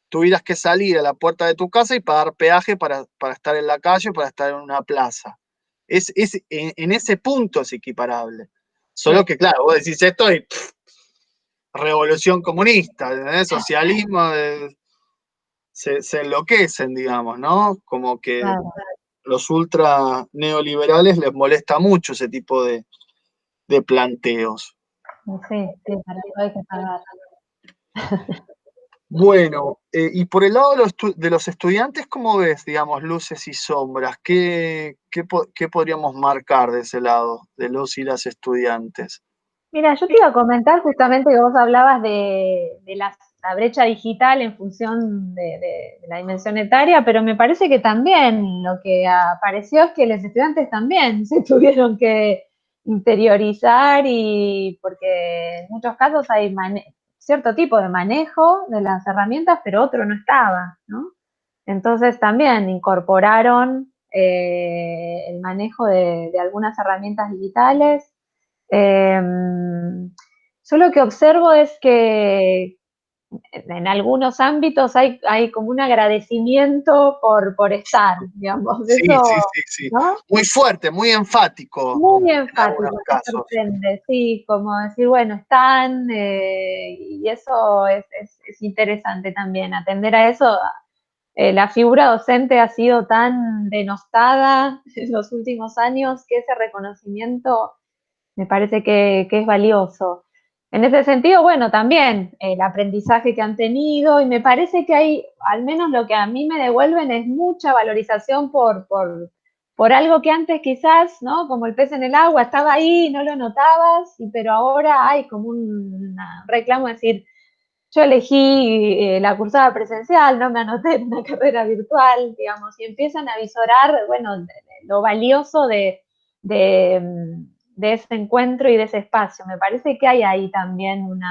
tuvieras que salir a la puerta de tu casa y pagar peaje para estar en la calle o para estar en una plaza. En ese punto es equiparable. Solo sí, que, claro, vos decís esto y revolución comunista, ¿entendés? Socialismo, se enloquecen, digamos, ¿no? Como que claro, los ultra neoliberales les molesta mucho ese tipo de planteos. sí, sí, para eso hay que pagar. Bueno, y por el lado de los estudiantes, ¿cómo ves, digamos, luces y sombras? ¿Qué podríamos marcar de ese lado, de los y las estudiantes? Mira, yo te iba a comentar justamente que vos hablabas de la brecha digital en función de la dimensión etaria, pero me parece que también lo que apareció es que los estudiantes también se tuvieron que interiorizar y porque en muchos casos hay cierto tipo de manejo de las herramientas, pero otro no estaba, ¿no? Entonces también incorporaron el manejo de algunas herramientas digitales. Eh, yo lo que observo es que en algunos ámbitos hay como un agradecimiento por estar, digamos, Sí, eso, sí, sí, sí. ¿no? Muy fuerte, muy enfático Muy en algunos enfático, me casos. sorprende, sí, como decir, bueno, están, y eso es interesante también, atender a eso. La figura docente ha sido tan denostada en los últimos años que ese reconocimiento me parece que es valioso. En ese sentido, bueno, también el aprendizaje que han tenido y me parece que hay, al menos lo que a mí me devuelven es mucha valorización por algo que antes quizás, ¿no? Como el pez en el agua, estaba ahí, no lo notabas, pero ahora hay como un reclamo de decir, yo elegí la cursada presencial, no me anoté en una carrera virtual, digamos, y empiezan a visorar, bueno, lo valioso de, de ese encuentro y de ese espacio. Me parece que hay ahí también un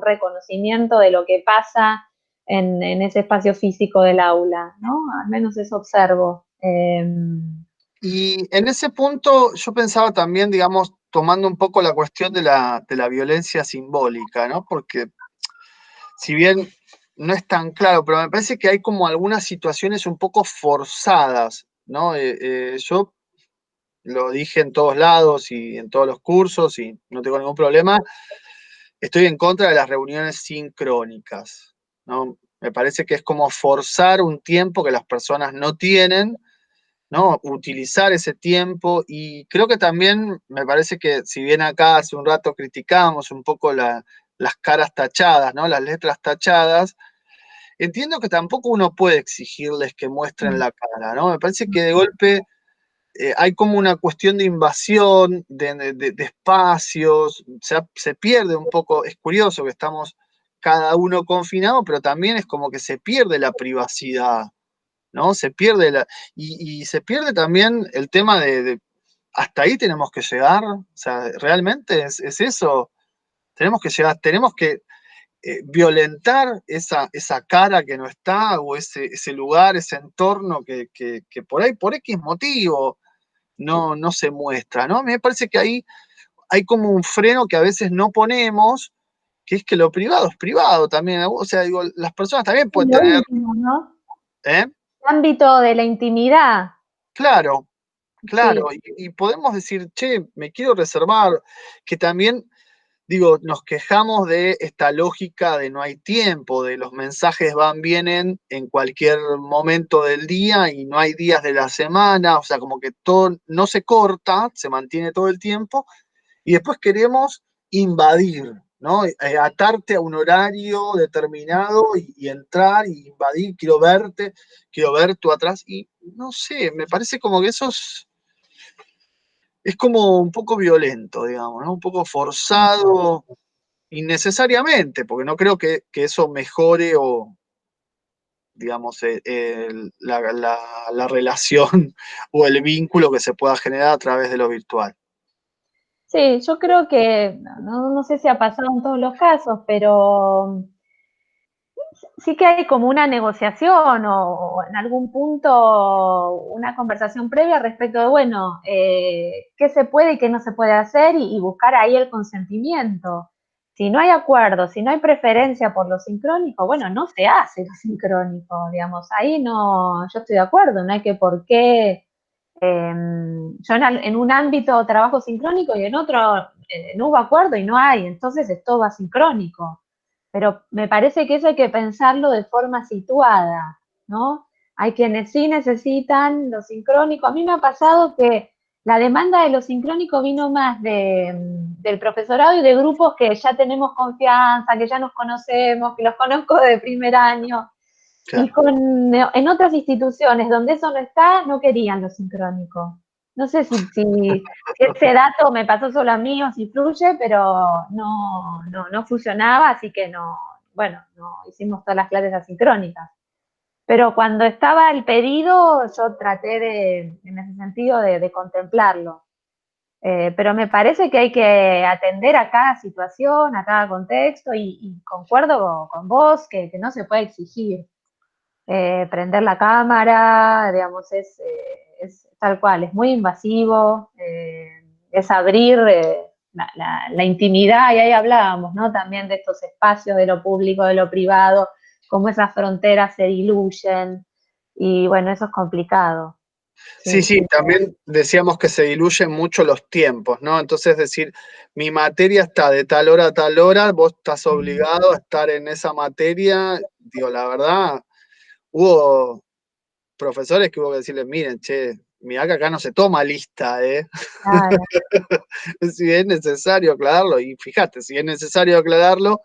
reconocimiento de lo que pasa en ese espacio físico del aula, ¿no? Al menos eso observo. Y en ese punto yo pensaba también, digamos, tomando un poco la cuestión de la violencia simbólica, ¿no? Porque si bien no es tan claro, pero me parece que hay como algunas situaciones un poco forzadas ¿no? Yo lo dije en todos lados y en todos los cursos y no tengo ningún problema. Estoy en contra de las reuniones sincrónicas, ¿no? Me parece que es como forzar un tiempo que las personas no tienen, ¿no? Utilizar ese tiempo y creo que también me parece que si bien acá hace un rato criticábamos un poco las caras tachadas, ¿no? Las letras tachadas, entiendo que tampoco uno puede exigirles que muestren la cara, ¿no? Me parece que de golpe hay como una cuestión de invasión de espacios, se pierde un poco, es curioso que estamos cada uno confinado, pero también es como que se pierde la privacidad, ¿no? Se pierde y se pierde también el tema hasta ahí tenemos que llegar, o sea, realmente es eso, tenemos que llegar, tenemos que violentar esa cara que no está, o ese lugar, ese entorno que por ahí, por X motivo, no se muestra, ¿no? Me parece que ahí hay como un freno que a veces no ponemos, que es que lo privado es privado también. O sea, digo, las personas también pueden Lo tener, íntimo, ¿no? ¿eh? El ámbito de la intimidad. Claro, claro, Sí. y podemos decir, che, me quiero reservar, que también, digo, nos quejamos de esta lógica de no hay tiempo, de los mensajes van, vienen en cualquier momento del día y no hay días de la semana, o sea, como que todo no se corta, se mantiene todo el tiempo, y después queremos invadir, ¿no? Atarte a un horario determinado y entrar y invadir, quiero ver tú atrás, y no sé, me parece como que eso es como un poco violento, digamos, ¿no? Un poco forzado innecesariamente, porque no creo que eso mejore o, digamos, la relación o el vínculo que se pueda generar a través de lo virtual. Sí, yo creo que, no sé si ha pasado en todos los casos, pero sí que hay como una negociación o en algún punto una conversación previa respecto de, bueno, qué se puede y qué no se puede hacer y buscar ahí el consentimiento. Si no hay acuerdo, si no hay preferencia por lo sincrónico, bueno, no se hace lo sincrónico, digamos, ahí no, yo estoy de acuerdo, no hay que por qué, yo en un ámbito trabajo sincrónico y en otro no hubo acuerdo y no hay, entonces es todo asincrónico. Pero me parece que eso hay que pensarlo de forma situada, ¿no? Hay quienes sí necesitan lo sincrónico. A mí me ha pasado que la demanda de lo sincrónico vino más del profesorado y de grupos que ya tenemos confianza, que ya nos conocemos, que los conozco de primer año. Y Claro. en otras instituciones donde eso no está, no querían lo sincrónico. No sé si ese dato me pasó solo a mí o si fluye, pero no funcionaba, así que no, bueno, no hicimos todas las clases asincrónicas. Pero cuando estaba el pedido, yo traté en ese sentido, de contemplarlo. Pero me parece que hay que atender a cada situación, a cada contexto, y concuerdo con vos que no se puede exigir prender la cámara, digamos, es tal cual, es muy invasivo, es abrir la intimidad, y ahí hablábamos, ¿no? También de estos espacios, de lo público, de lo privado, cómo esas fronteras se diluyen, y bueno, eso es complicado. Sí, Sí, sí, sí. también decíamos que se diluyen mucho los tiempos, ¿no? Entonces, decir, mi materia está de tal hora a tal hora, vos estás obligado a estar en esa materia. Digo, la verdad, hubo profesores que hubo que decirles, miren, che, mirá que acá no se toma lista, ¿eh? Claro. Si es necesario aclararlo, y fíjate, si es necesario aclararlo,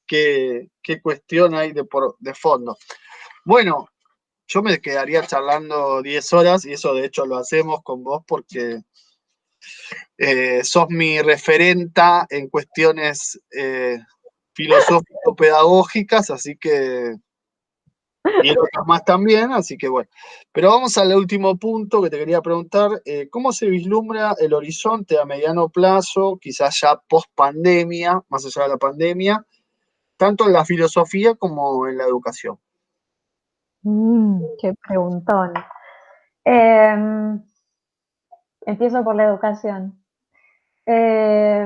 qué cuestión hay de fondo. Bueno, yo me quedaría charlando 10 horas y eso de hecho lo hacemos con vos porque sos mi referenta en cuestiones filosófico-pedagógicas, así que, y en otras más también, así que bueno. Pero vamos al último punto que te quería preguntar, ¿cómo se vislumbra el horizonte a mediano plazo, quizás ya post pandemia, más allá de la pandemia, tanto en la filosofía como en la educación? Qué preguntón. Eh, Empiezo por la educación. Eh,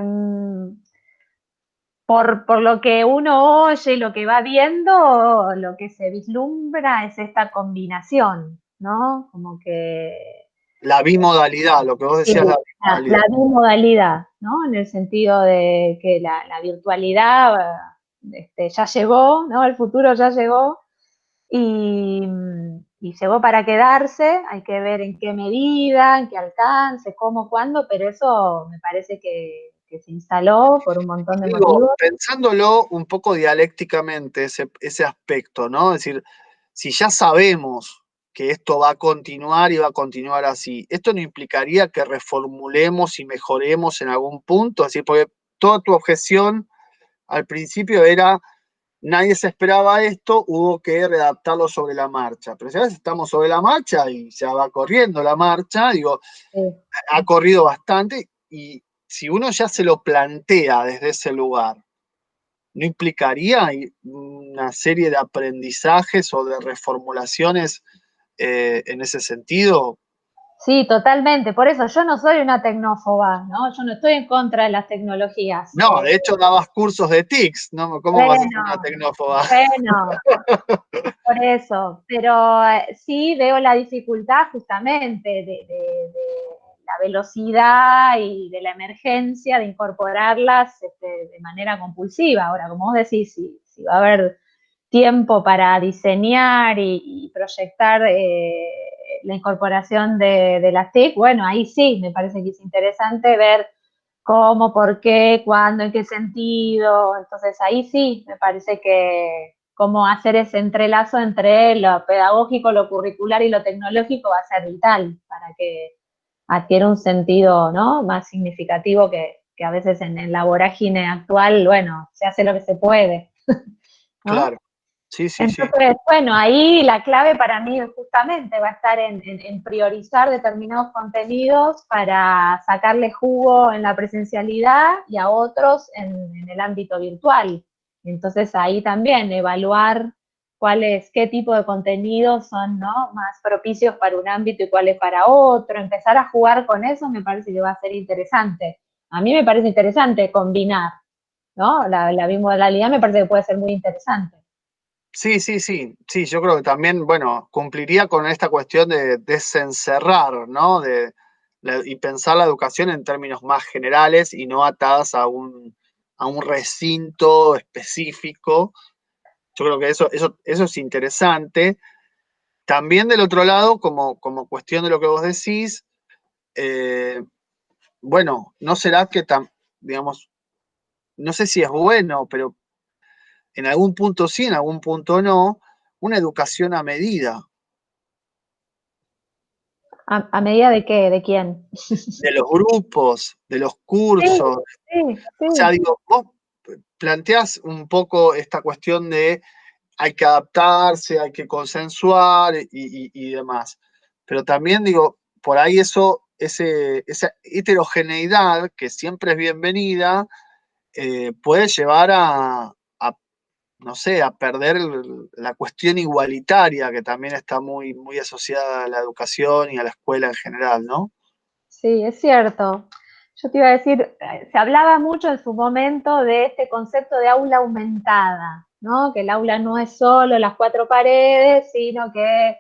por lo que uno oye, lo que va viendo, lo que se vislumbra es esta combinación, ¿no? Como que La bimodalidad, lo que vos sí, decías, la la bimodalidad. bimodalidad, ¿no? En el sentido de que la virtualidad ya llegó, ¿no? El futuro ya llegó y, y llegó para quedarse, hay que ver en qué medida, en qué alcance, cómo, cuándo, pero eso me parece que se instaló por un montón de Digo, motivos. pensándolo un poco dialécticamente, ese aspecto, ¿no? Es decir, si ya sabemos que esto va a continuar y va a continuar así, ¿esto no implicaría que reformulemos y mejoremos en algún punto? Así, porque toda tu objeción al principio era, nadie se esperaba esto, hubo que readaptarlo sobre la marcha. Pero ya estamos sobre la marcha y ya va corriendo la marcha, digo, Sí. ha corrido bastante y si uno ya se lo plantea desde ese lugar, ¿no implicaría una serie de aprendizajes o de reformulaciones en ese sentido? Sí, totalmente. Por eso yo no soy una tecnófoba, ¿no? Yo no estoy en contra de las tecnologías. No, de hecho dabas cursos de TICS, ¿no? ¿Cómo vas a ser una Bueno, tecnófoba? bueno, por eso. Pero sí veo la dificultad justamente de la velocidad y de la emergencia de incorporarlas de manera compulsiva. Ahora, como vos decís, si va a haber tiempo para diseñar y proyectar la incorporación de las TIC, bueno, ahí sí, me parece que es interesante ver cómo, por qué, cuándo, en qué sentido. Entonces ahí sí, me parece que cómo hacer ese entrelazo entre lo pedagógico, lo curricular y lo tecnológico va a ser vital para que adquiera un sentido, ¿no?, más significativo que a veces en la vorágine actual, bueno, se hace lo que se puede, ¿no? Claro, sí, sí, sí, Entonces, bueno, ahí la clave para mí justamente va a estar en priorizar determinados contenidos para sacarle jugo en la presencialidad y a otros en el ámbito virtual. Entonces ahí también evaluar qué tipo de contenidos son, ¿no?, más propicios para un ámbito y cuáles para otro. Empezar a jugar con eso me parece que va a ser interesante. A mí me parece interesante combinar, ¿no? La bimodalidad me parece que puede ser muy interesante. sí, sí, sí, sí, yo creo que también, bueno, cumpliría con esta cuestión de desencerrar, ¿no? Y pensar la educación en términos más generales y no atadas a un recinto específico. Yo creo que eso es interesante. También del otro lado, como cuestión de lo que vos decís, eh, bueno, ¿no será que, digamos, no sé si es bueno, pero en algún punto sí, en algún punto no, una educación a medida ¿A medida de qué? ¿De quién? de los grupos, de los Sí, cursos? sí, O sea, sí. digo, vos planteás un poco esta cuestión de hay que adaptarse, hay que consensuar y demás. Pero también digo, por ahí esa heterogeneidad que siempre es bienvenida, puede llevar no sé, a perder la cuestión igualitaria que también está muy, muy asociada a la educación y a la escuela en general, ¿no? Sí, es cierto. Yo te iba a decir, se hablaba mucho en su momento de este concepto de aula aumentada, ¿no? Que el aula no es solo las cuatro paredes, sino que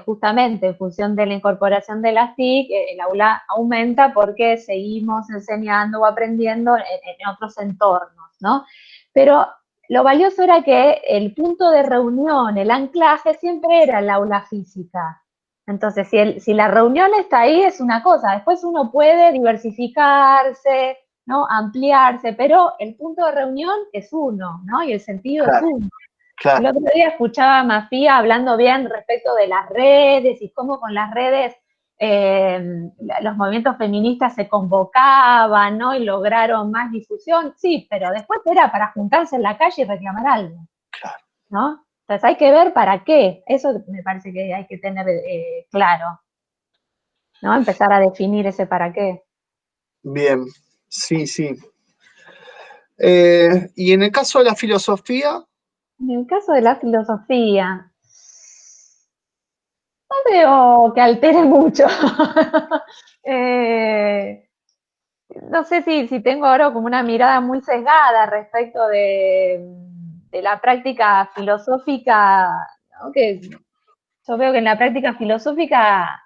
justamente en función de la incorporación de las TIC, el aula aumenta porque seguimos enseñando o aprendiendo en otros entornos, ¿no? Pero lo valioso era que el punto de reunión, el anclaje, siempre era el aula física. Entonces, si la reunión está ahí, es una cosa. Después uno puede diversificarse, ¿no?, ampliarse, pero el punto de reunión es uno, ¿no? Y el sentido es Claro, uno. El claro, otro día escuchaba a Mafía hablando bien respecto de las redes y cómo con las redes eh, los movimientos feministas se convocaban, ¿no?, y lograron más difusión. Sí, pero después era para juntarse en la calle y reclamar algo, claro. ¿no? Entonces hay que ver para qué. Eso me parece que hay que tener claro, ¿no? Empezar a definir ese para qué. Bien, sí, sí. Y en el caso de la filosofía, En el caso de la filosofía, no veo que altere mucho. eh, no sé si tengo ahora como una mirada muy sesgada respecto de la práctica filosófica, ¿no?, que yo veo que en la práctica filosófica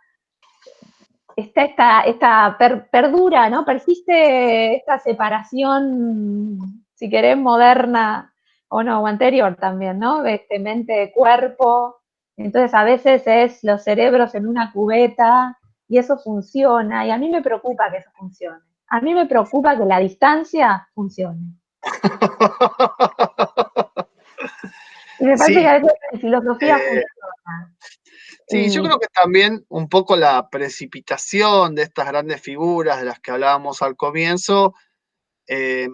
perdura, ¿no? Persiste esta separación, si querés, moderna o no, o anterior también, ¿no? Mente-cuerpo. Entonces a veces es los cerebros en una cubeta y eso funciona, y a mí me preocupa que eso funcione. A mí me preocupa que la distancia funcione. Y me parece Sí, que a veces en filosofía eh, funciona. sí, yo creo que también un poco la precipitación de estas grandes figuras de las que hablábamos al comienzo, eh,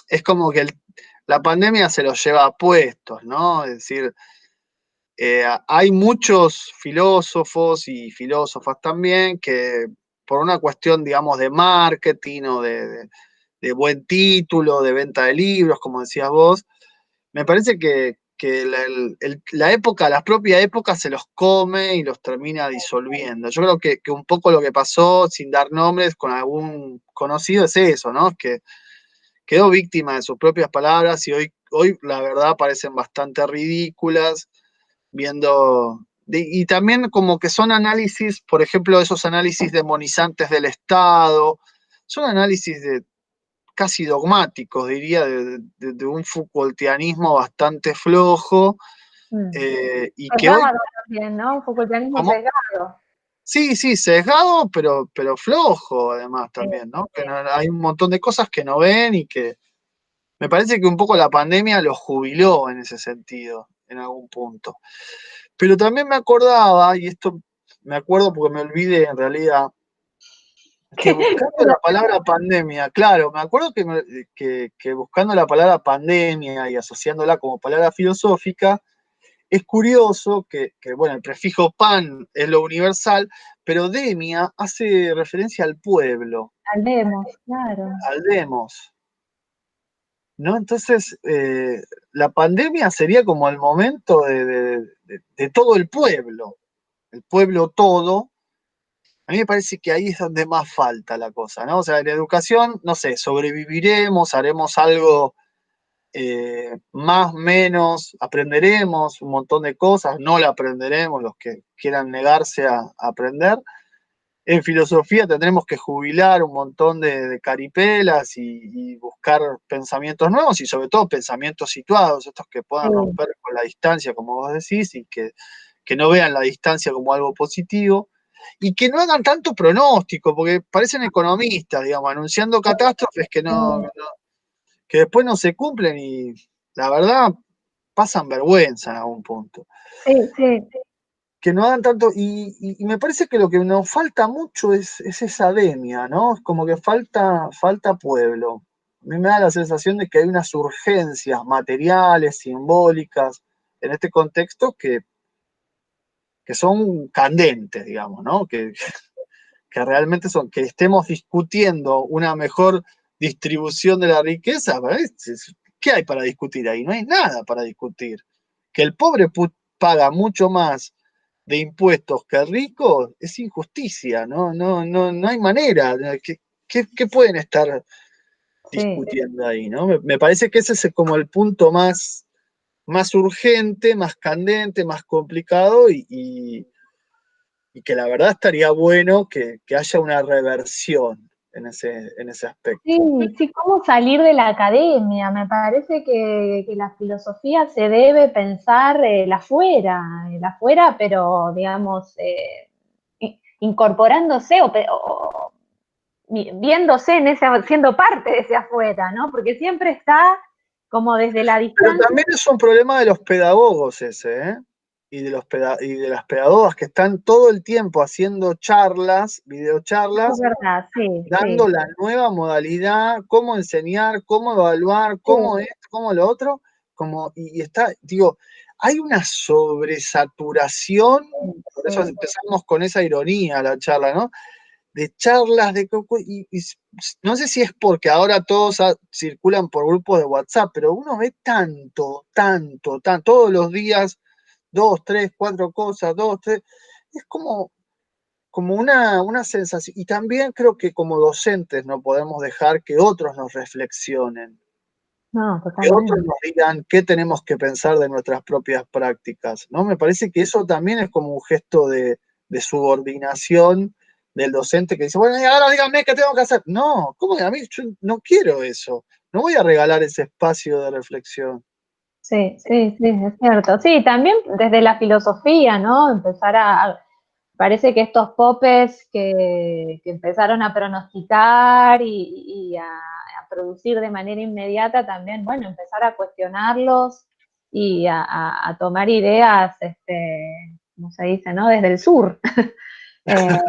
es como que la pandemia se los lleva a puestos, ¿no? Es decir, hay muchos filósofos y filósofas también que por una cuestión, digamos, de marketing o de buen título, de venta de libros, como decías vos, me parece que la época, la propia época se los come y los termina disolviendo. Yo creo que un poco lo que pasó, sin dar nombres, con algún conocido es eso, ¿no? Que quedó víctima de sus propias palabras y hoy la verdad parecen bastante ridículas, viendo... y también como que son análisis, por ejemplo, esos análisis demonizantes del Estado, son análisis casi dogmáticos, diría, de un Foucaultianismo bastante flojo, y que hoy, Sesgado también, ¿no? Un Foucaultianismo ¿cómo? sesgado. Sí, sí, sesgado, pero flojo además Sí, también, ¿no? Que sí. hay un montón de cosas que no ven y que me parece que un poco la pandemia los jubiló en ese sentido, en algún punto. Pero también me acordaba, y esto me acuerdo porque me olvidé en realidad, que buscando la palabra pandemia, claro, me acuerdo que buscando la palabra pandemia y asociándola como palabra filosófica, es curioso bueno, el prefijo pan es lo universal, pero demia hace referencia al pueblo, Hablemos, claro. al demos, ¿no? Entonces, la pandemia sería como el momento de todo el pueblo todo. A mí me parece que ahí es donde más falta la cosa, ¿no? O sea, en educación, no sé, sobreviviremos, haremos algo, más, menos, aprenderemos un montón de cosas, no la aprenderemos los que quieran negarse a aprender. En filosofía tendremos que jubilar un montón de caripelas y buscar pensamientos nuevos y sobre todo pensamientos situados, estos que Sí, puedan romper con la distancia, como vos decís, y que no vean la distancia como algo positivo y que no hagan tanto pronóstico, porque parecen economistas, digamos, anunciando catástrofes que después no se cumplen y la verdad pasan vergüenza en algún punto. sí, sí, Que no hagan tanto, y me parece que lo que nos falta mucho es esa demia, ¿no? Es como que falta pueblo. A mí me da la sensación de que hay unas urgencias materiales, simbólicas, en este contexto que son candentes, digamos, ¿no? Que realmente son, que estemos discutiendo una mejor distribución de la riqueza, ¿qué hay para discutir ahí? No hay nada para discutir. Que el pobre paga mucho más de impuestos que el rico es injusticia, no hay manera. ¿Qué pueden estar sí. discutiendo ahí, ¿no? Me parece que ese es como el punto más urgente, más candente, más complicado y que la verdad estaría bueno que haya una reversión en ese Sí, aspecto. sí, cómo salir de la academia. Me parece que la filosofía se debe pensar el afuera, pero digamos, incorporándose o viéndose en ese, siendo parte de ese afuera, ¿no? Porque siempre está como desde la Pero distancia. también es un problema de los pedagogos ese, ¿eh? Y de las pedagogas que están todo el tiempo haciendo charlas, Eso es videocharlas, verdad, sí, dando sí, la nueva modalidad, cómo enseñar, cómo evaluar, cómo sí, esto, cómo lo otro, y está, digo, hay una sobresaturación, por eso sí, empezamos con esa ironía la charla, ¿no? De charlas, no sé si es porque ahora todos circulan por grupos de WhatsApp, pero uno ve todos los días, dos, tres, cuatro cosas, dos, tres, es como una sensación, y también creo que como docentes no podemos dejar que otros nos reflexionen, No, que otros totalmente. nos digan qué tenemos que pensar de nuestras propias prácticas, ¿no? Me parece que eso también es como un gesto de subordinación del docente que dice, bueno, y ahora díganme qué tengo que hacer. No, ¿cómo que a mí? Yo no quiero eso. No voy a regalar ese espacio de reflexión. Sí, sí, sí, es cierto. Sí, también desde la filosofía, ¿no? Empezar parece que estos popes que empezaron a pronosticar y a producir de manera inmediata también, bueno, empezar a cuestionarlos y a tomar ideas, como se dice, ¿no? Desde el sur. Eh,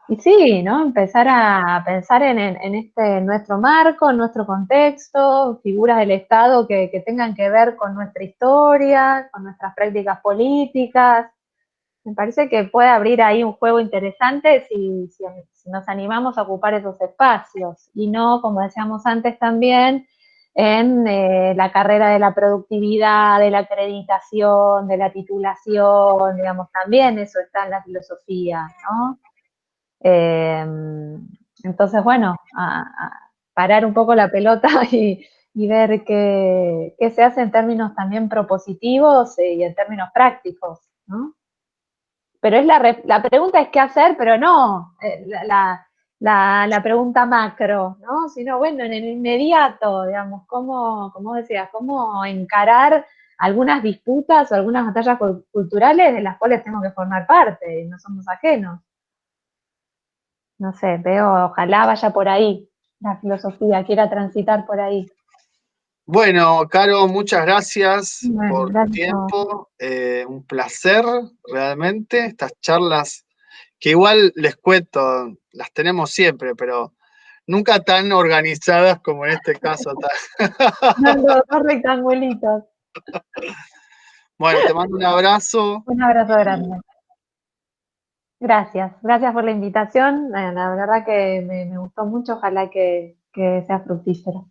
y sí, ¿no? Empezar a pensar en este nuestro marco, en nuestro contexto, figuras del Estado que tengan que ver con nuestra historia, con nuestras prácticas políticas. Me parece que puede abrir ahí un juego interesante si nos animamos a ocupar esos espacios y no, como decíamos antes también, en la carrera de la productividad, de la acreditación, de la titulación, digamos, también eso está en la filosofía, ¿no? Eh, entonces, bueno, parar un poco la pelota y ver qué se hace en términos también propositivos y en términos prácticos, ¿no? Pero la pregunta es qué hacer, pero no la pregunta macro, ¿no? Sino, bueno, en el inmediato, digamos, como decías, cómo encarar algunas disputas o algunas batallas culturales de las cuales tenemos que formar parte y no somos ajenos. No sé, veo, ojalá vaya por ahí la filosofía, quiera transitar por ahí. Bueno, Caro, muchas gracias Bueno, por tu gracias a vos. tiempo. Un placer, realmente. Estas charlas, que igual les cuento, las tenemos siempre, pero nunca tan organizadas como en este caso. No, no, dos rectangulitos. Bueno, te mando un abrazo. Un abrazo grande. Gracias, gracias por la invitación. La verdad que me gustó mucho, ojalá que sea fructífero.